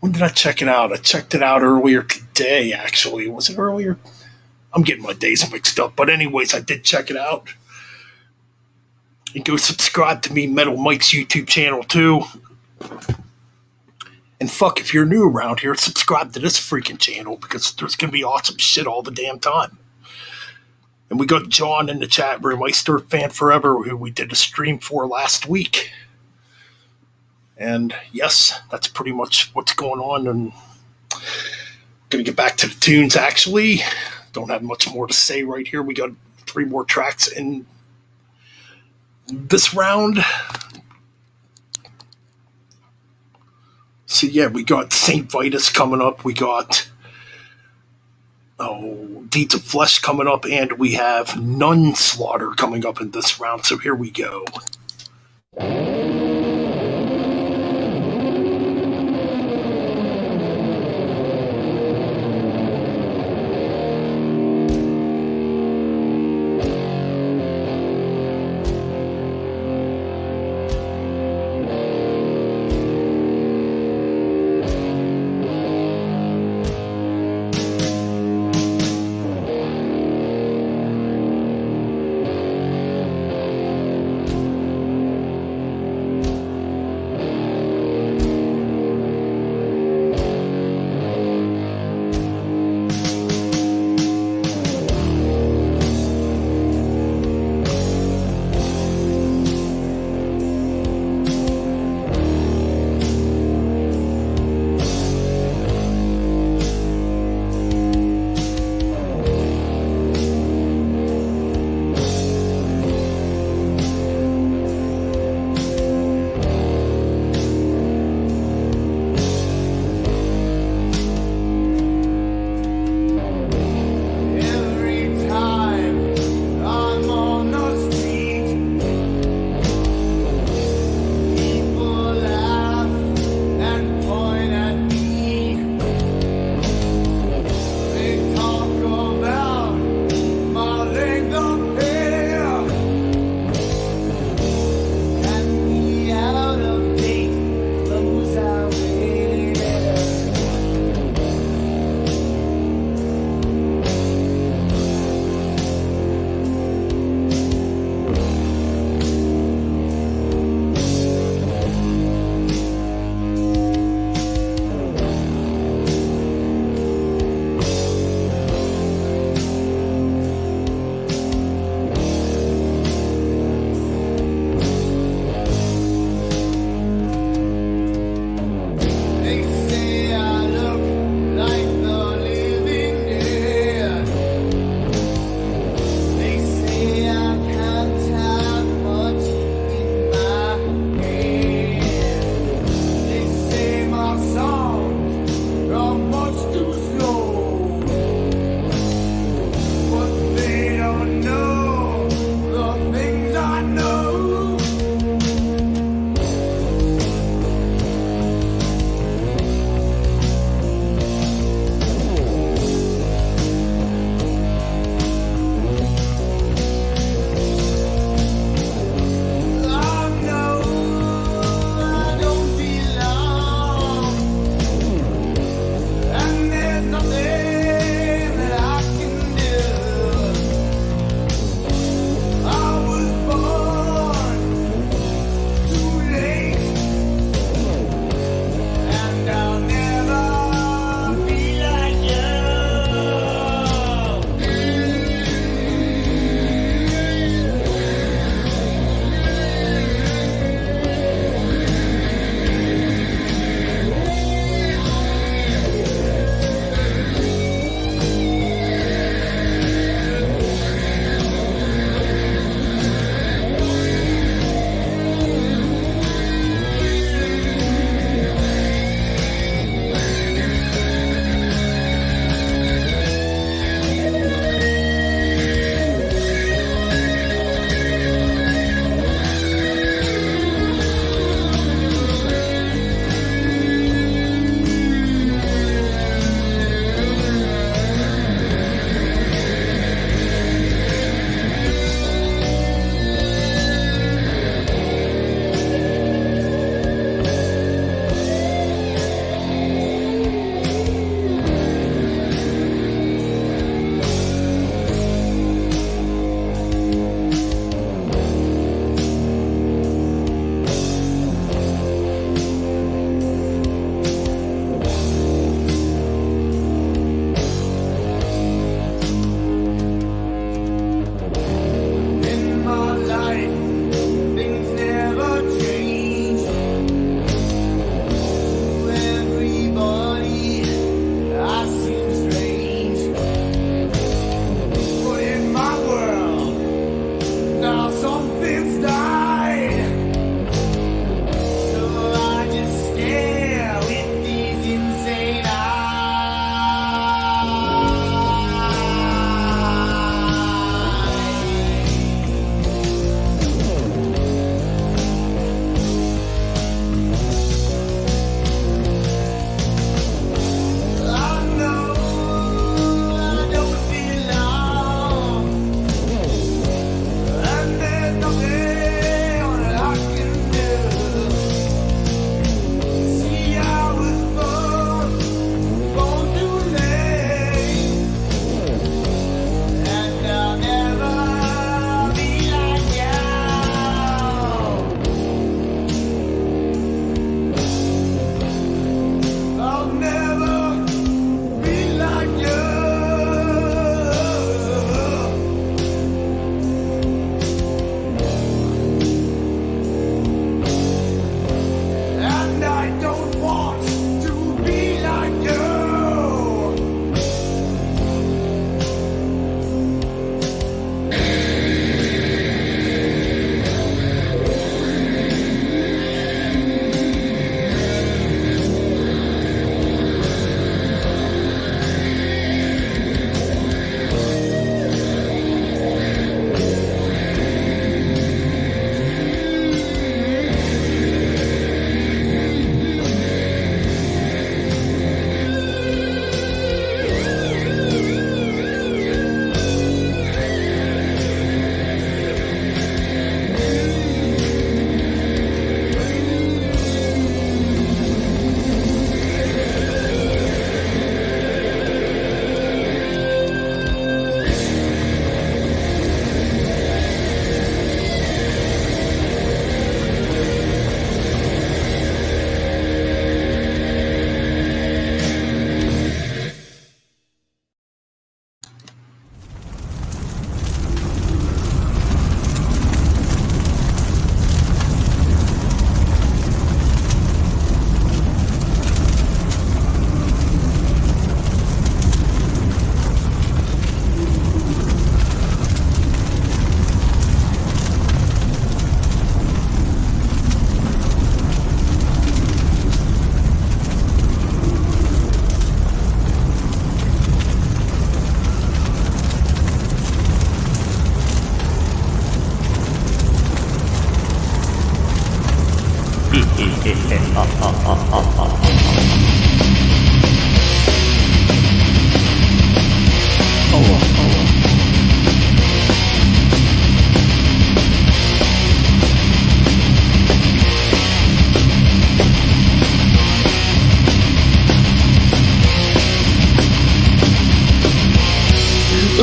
When did I check it out? I checked it out earlier today, actually. Was it earlier? I'm getting my days mixed up. But anyways, I did check it out. And go subscribe to me, Metal Mike's YouTube channel, too. And fuck, if you're new around here, subscribe to this freaking channel because there's going to be awesome shit all the damn time. And we got John in the chat room, Meister Fan Forever, who we did a stream for last week. And yes, that's pretty much what's going on. And going to get back to the tunes, actually. Don't have much more to say right here. We got 3 more tracks in this round. So yeah, we got Saint Vitus coming up. We got Deeds of Flesh coming up. And we have Nun Slaughter coming up in this round. So here we go.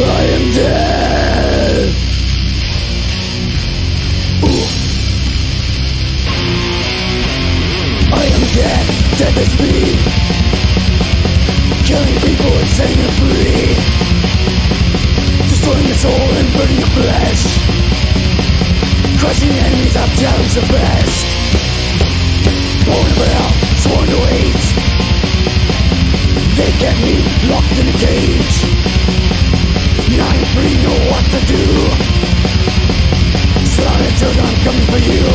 I am dead. I am dead, death is me. Killing people and setting them free. Destroying the soul and burning the flesh. Crushing enemies, I've challenged the best. Born of hell, sworn to hate. They get me locked in a cage. Now I'm free, know what to do. Slaughter children, I'm coming for you.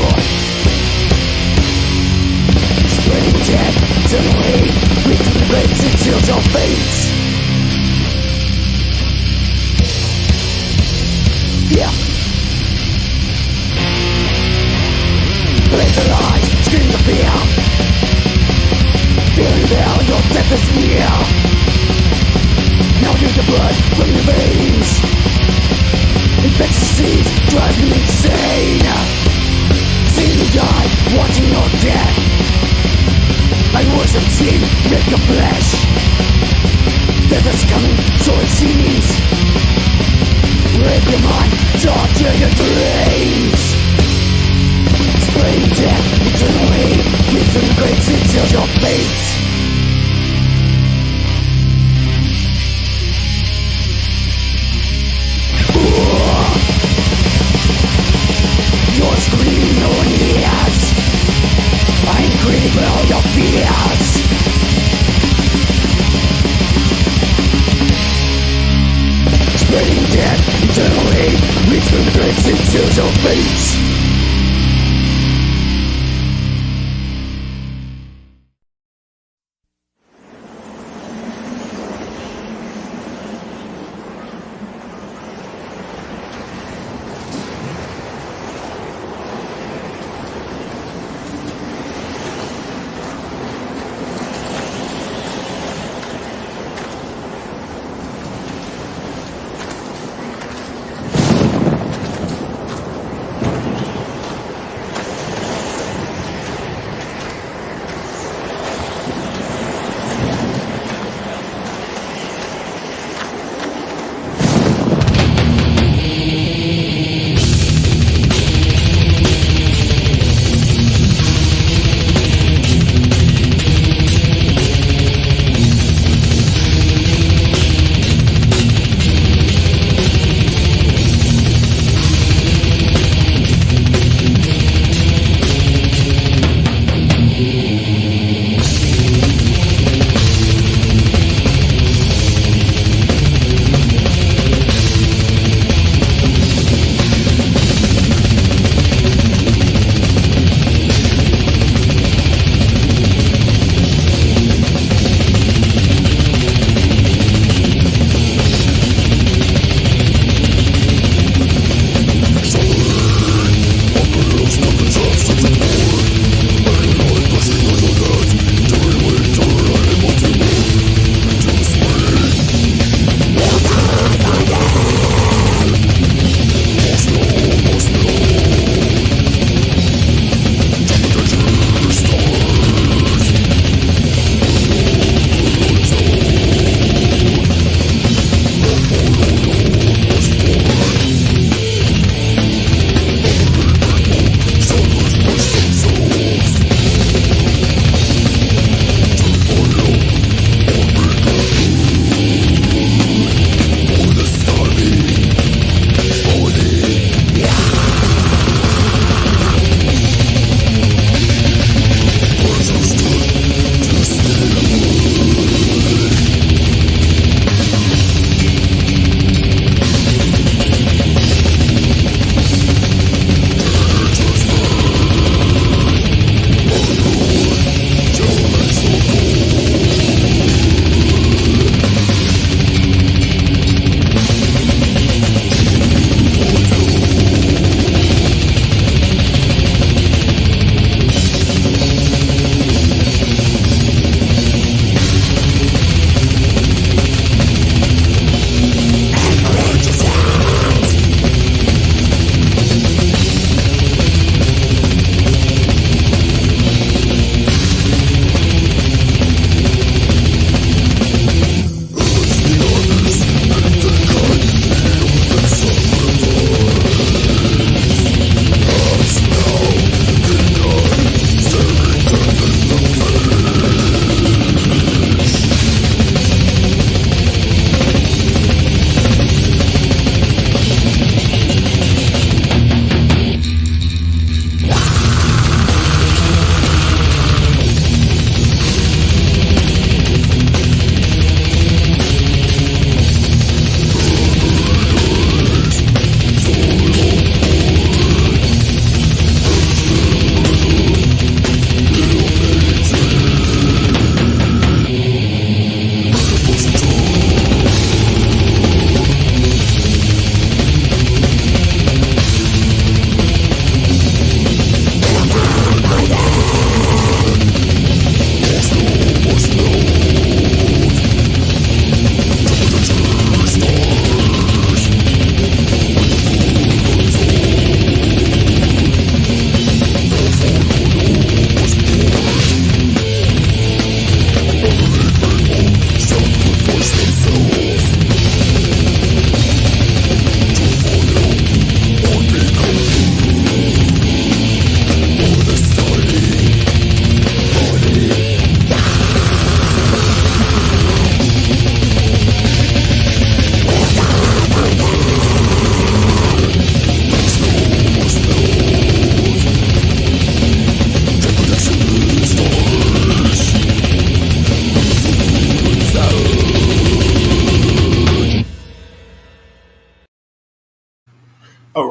Spreading death, eternal hate. Reaching the graves, it seals your fates. Yeah. Blaze the lies, scream the fear. Feeling down, your death is near. Now hear the blood from your veins. Infects the seas, drive you insane. Seeing you die, watching your death. I worship sin, make your flesh. Death is coming, so it seems. Rape your mind, torture your dreams. Spraying death, eternal hate. Reaching the graves, it seals your fate. Your scream no one hears. I'm greedy for all your fears. Spreading death, eternal hate. Reach from the graves, it seals your fate.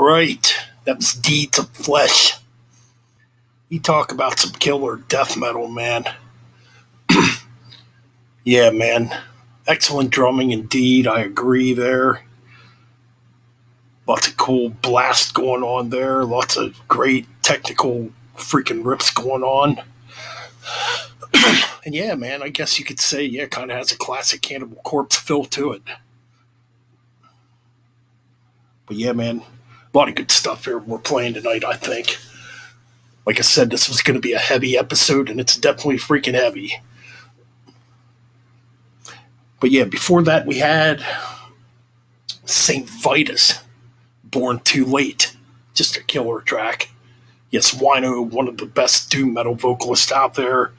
right. That was Deeds of Flesh. You talk about some killer death metal, man. Yeah, man. Excellent drumming indeed. I agree there. Lots of cool blast going on there. Lots of great technical freaking rips going on. And yeah, man, I guess you could say, yeah, kind of has a classic Cannibal Corpse feel to it. But yeah, man, a lot of good stuff here we're playing tonight, I think. Like I said, this was going to be a heavy episode, and it's definitely freaking heavy. But yeah, before that, we had St. Vitus, Born Too Late. Just a killer track. Yes, Wino, one of the best doom metal vocalists out there,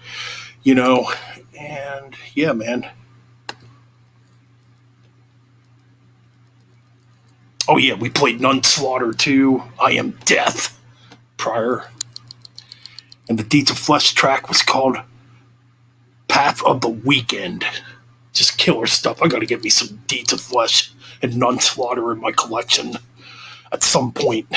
you know. And yeah, man. Oh yeah, we played Nunslaughter too. I Am Death prior. And the Deeds of Flesh track was called Path of the Weekend. Just killer stuff. I gotta get me some Deeds of Flesh and Nunslaughter in my collection at some point.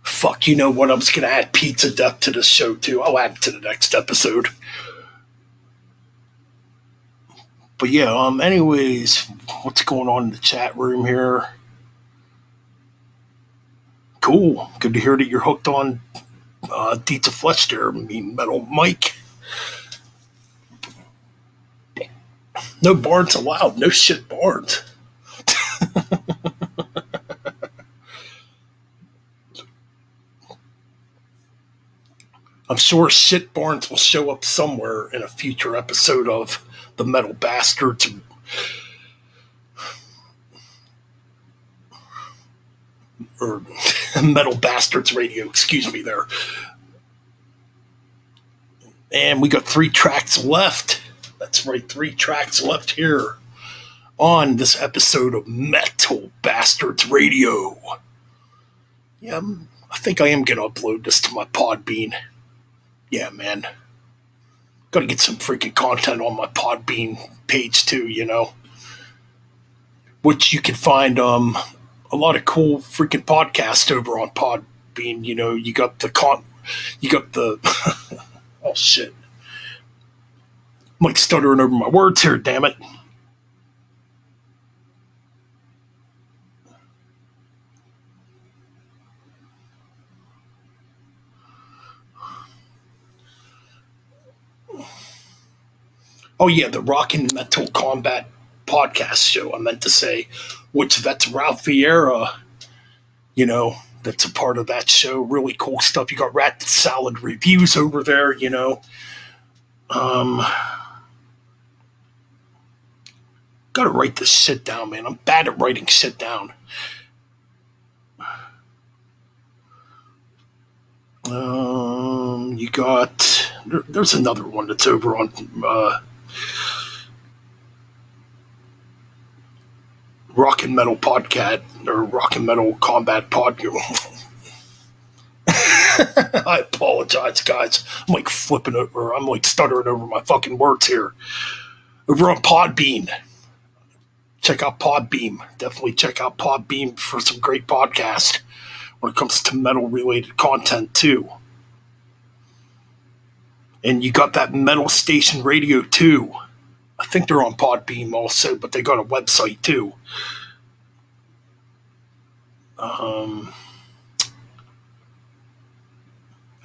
Fuck, you know what? I'm just gonna add Pizza Death to this show too. I'll add it to the next episode. But yeah, anyways, what's going on in the chat room here? Cool. Good to hear that you're hooked on Deeds of Flesh there, Metal Mike. No Barnes allowed. No shit Barnes. I'm sure shit Barnes will show up somewhere in a future episode of the Metal Bastards or Metal Bastards Radio, excuse me there. And we got 3 tracks left. That's right, 3 tracks left here on this episode of Metal Bastards Radio. Yeah, I think I am going to upload this to my Podbean. Yeah, man. Gotta get some freaking content on my Podbean page too, you know. Which you can find a lot of cool freaking podcasts over on Podbean. You know, you got the oh shit. I'm like stuttering over my words here, damn it. Oh yeah, the Rock and Metal Combat podcast show, I meant to say, which that's Ralph Vieira, you know, that's a part of that show. Really cool stuff. You got Rat Salad Reviews over there, you know. Gotta write this shit down, man. I'm bad at writing shit down. You got... There's another one that's over on... Rock and Metal Podcast, or Rock and Metal Combat Podcast. I apologize, guys. I'm like flipping over. I'm like stuttering over my fucking words here. Over on Podbean. Check out Podbeam. Definitely check out Podbeam for some great podcast when it comes to metal-related content, too. And you got that Metal Station Radio, too. I think they're on Podbeam also, but they got a website, too.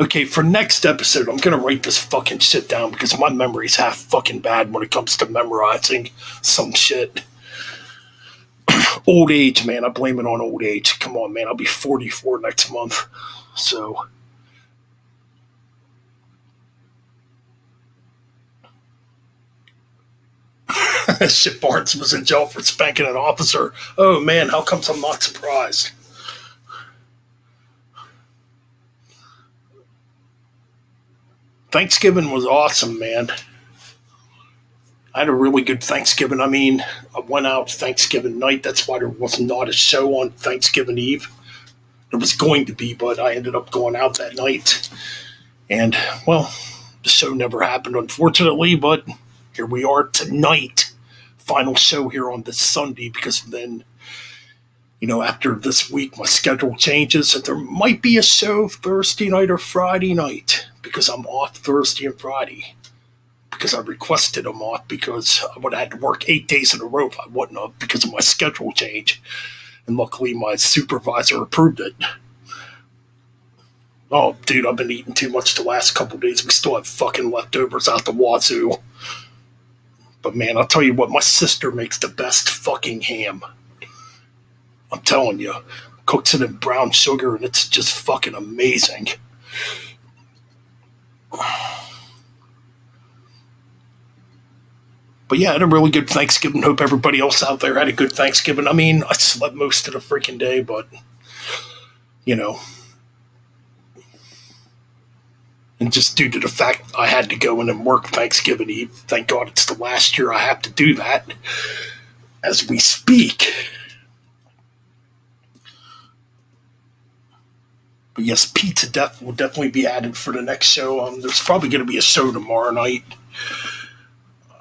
Okay, for next episode, I'm going to write this fucking shit down because my memory's half fucking bad when it comes to memorizing some shit. Old age, man. I blame it on old age. Come on, man. I'll be 44 next month. So... Shit, Barnes was in jail for spanking an officer. Oh, man, how comes I'm not surprised? Thanksgiving was awesome, man. I had a really good Thanksgiving. I mean, I went out Thanksgiving night. That's why there was not a show on Thanksgiving Eve. There was going to be, but I ended up going out that night. And, well, the show never happened, unfortunately, but here we are tonight. final show here on this Sunday, because then, after this week, my schedule changes, and there might be a show Thursday night or Friday night, because I'm off Thursday and Friday. Because I requested them off, because I would have had to work 8 days in a row if I wouldn't have, because of my schedule change. And luckily my supervisor approved it. Oh, dude, I've been eating too much the last couple of days. We still have fucking leftovers out the wazoo. But man, I'll tell you what, my sister makes the best fucking ham. I'm telling you. Cooks it in brown sugar, and it's just fucking amazing. But yeah, I had a really good Thanksgiving. Hope everybody else out there had a good Thanksgiving. I mean, I slept most of the freaking day, but, and just due to the fact I had to go in and work Thanksgiving Eve, thank God it's the last year I have to do that as we speak. But yes, Pizza Death will definitely be added for the next show. There's probably going to be a show tomorrow night.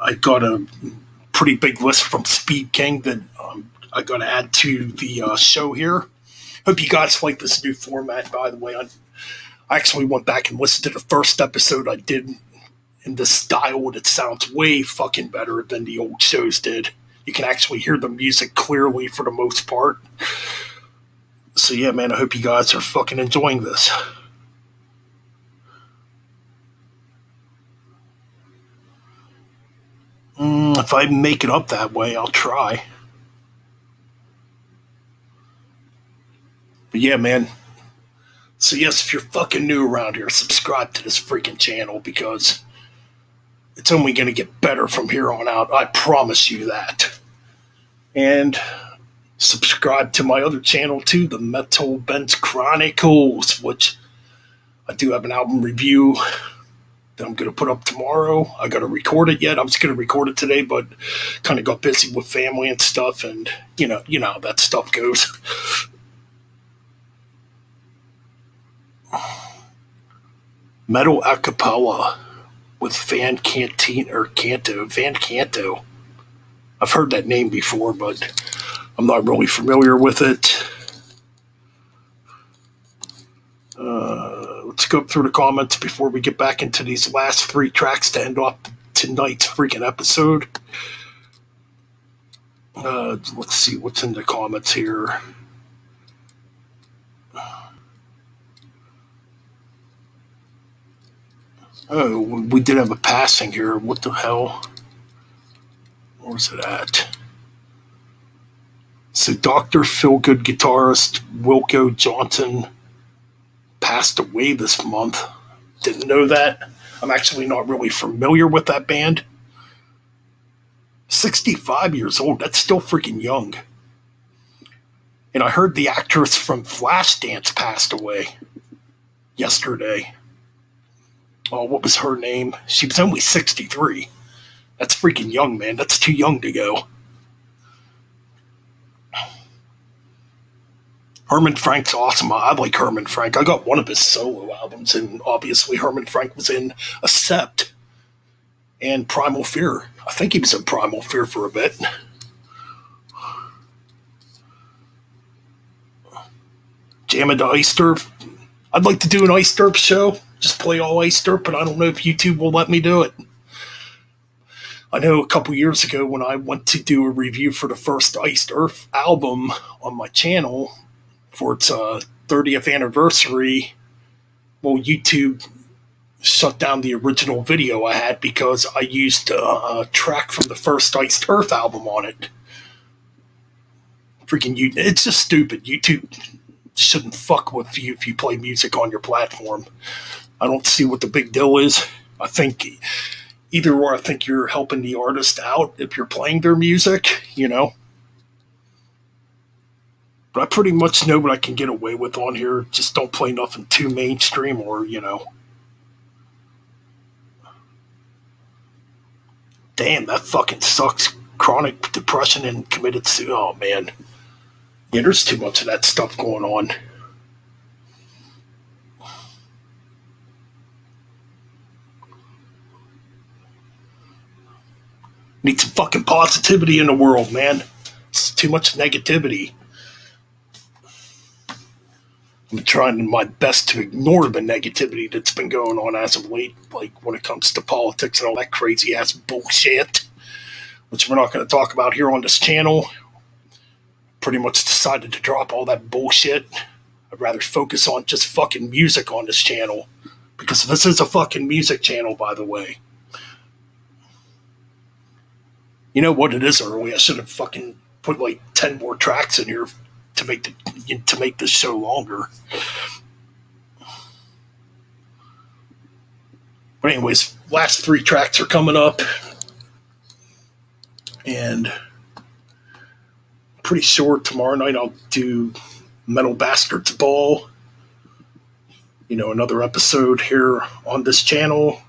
I got a pretty big list from Speed King that I got to add to the show here. Hope you guys like this new format, by the way. I actually went back and listened to the first episode I did in this style, and it sounds way fucking better than the old shows did. You can actually hear the music clearly for the most part. So yeah, man, I hope you guys are fucking enjoying this. If I make it up that way, I'll try. But yeah, man. So yes, if you're fucking new around here, subscribe to this freaking channel, because it's only going to get better from here on out. I promise you that. And subscribe to my other channel too, the Metal Bastard Chronicles, which I do have an album review that I'm going to put up tomorrow. I got to record it yet. I was going to record it today, but kind of got busy with family and stuff, and you know how that stuff goes. Metal Acapella with Van Canto. I've heard that name before, but I'm not really familiar with it. Let's go through the comments before we get back into these last 3 tracks to end off tonight's freaking episode. Let's see what's in the comments here. Oh, we did have a passing here. What the hell? Where's it at? So Dr. Feelgood guitarist Wilco Johnson passed away this month. Didn't know that. I'm actually not really familiar with that band. 65 years old. That's still freaking young. And I heard the actress from Flashdance passed away yesterday. Oh, what was her name? She was only 63. That's freaking young, man. That's too young to go. Herman Frank's awesome. I like Herman Frank. I got one of his solo albums, and obviously Herman Frank was in Accept and Primal Fear. I think he was in Primal Fear for a bit. Jamming to Ice Derp. I'd like to do an Ice Derp show. Just play all Ice Derp, but I don't know if YouTube will let me do it. I know a couple years ago when I went to do a review for the first Iced Earth album on my channel for its 30th anniversary, well, YouTube shut down the original video I had because I used a track from the first Iced Earth album on it. Freaking YouTube. It's just stupid. YouTube shouldn't fuck with you if you play music on your platform. I don't see what the big deal is. I think either or, I think you're helping the artist out if you're playing their music, But I pretty much know what I can get away with on here. Just don't play nothing too mainstream or, Damn, that fucking sucks. Chronic depression and committed suicide. Oh, man. Yeah, there's too much of that stuff going on. Need some fucking positivity in the world, man. It's too much negativity. I'm trying my best to ignore the negativity that's been going on as of late, like when it comes to politics and all that crazy ass bullshit, which we're not going to talk about here on this channel. Pretty much decided to drop all that bullshit. I'd rather focus on just fucking music on this channel, because this is a fucking music channel, by the way. You know what it is early? I should have fucking put like 10 more tracks in here to make this show longer. But anyways, last 3 tracks are coming up, and pretty sure tomorrow night I'll do Metal Bastard's Ball. You know, another episode here on this channel.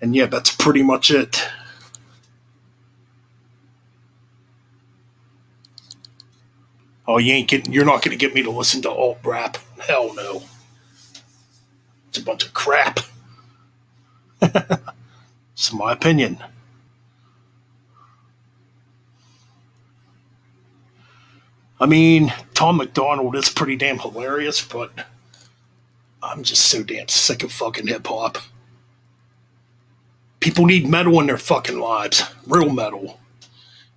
And yeah, that's pretty much it. Oh, you're not going to get me to listen to alt rap. Hell no. It's a bunch of crap. It's my opinion. I mean, Tom McDonald is pretty damn hilarious, but I'm just so damn sick of fucking hip-hop. People need metal in their fucking lives. Real metal.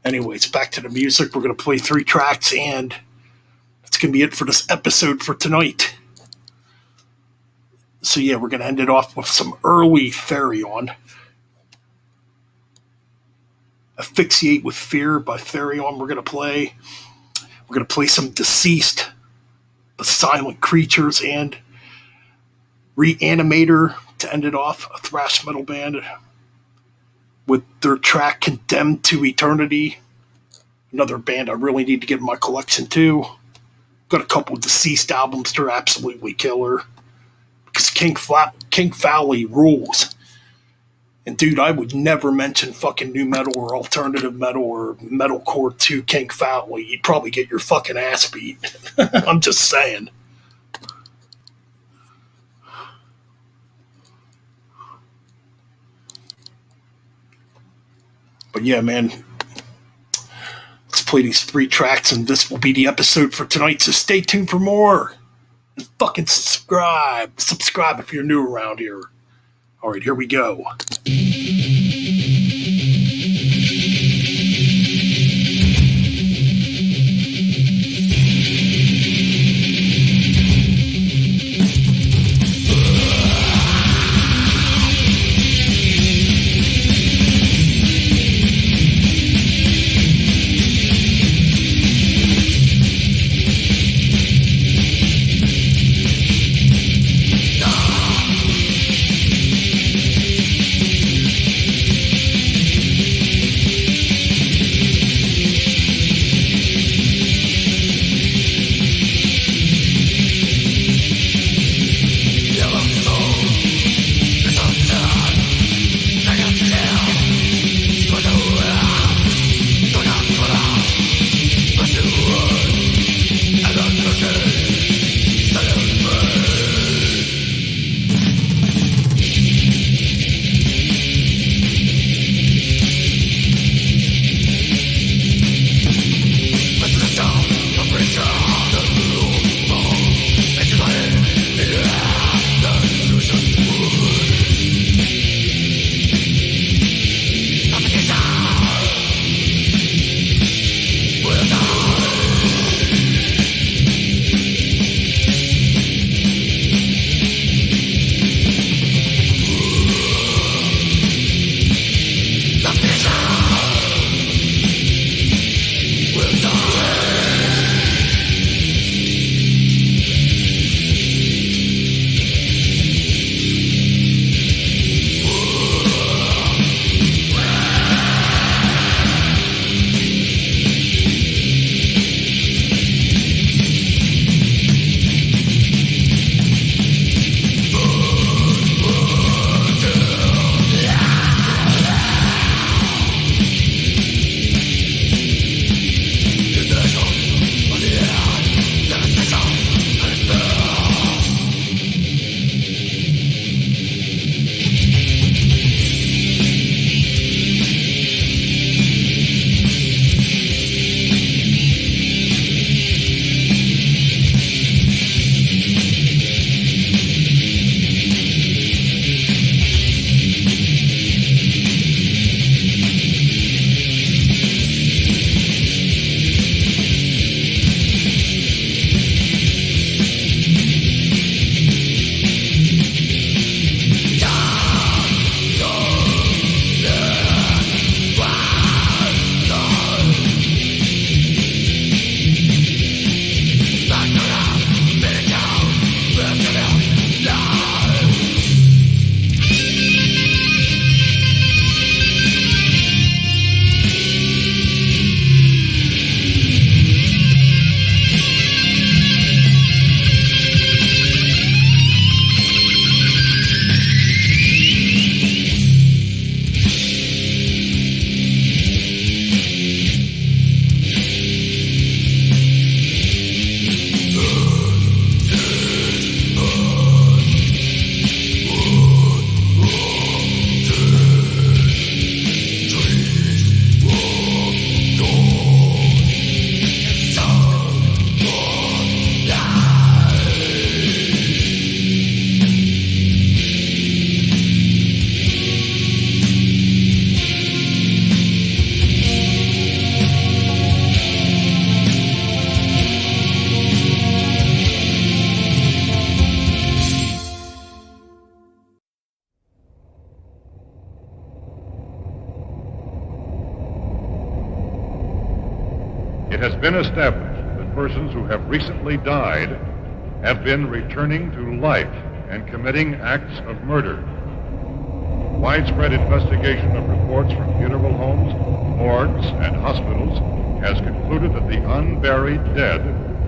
Anyways, back to the music. We're going to play 3 tracks, and that's going to be it for this episode for tonight. So yeah, we're going to end it off with some early Therion. Asphyxiate with Fear by Therion we're going to play. We're going to play some Deceased, The Silent Creatures, and Reanimator to end it off, a thrash metal band with their track Condemned to Eternity. Another band I really need to get in my collection too. Got a couple Deceased albums that are absolutely killer. Because King Fowley rules. And dude, I would never mention fucking new metal or alternative metal or metalcore to King Fowley. You'd probably get your fucking ass beat. I'm just saying. But yeah, man, let's play these 3 tracks, and this will be the episode for tonight. So stay tuned for more. And fucking subscribe. Subscribe if you're new around here. All right, here we go. been established that persons who have recently died have been returning to life and committing acts of murder. Widespread investigation of reports from funeral homes, morgues, and hospitals has concluded that the unburied dead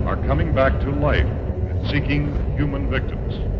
are coming back to life and seeking human victims.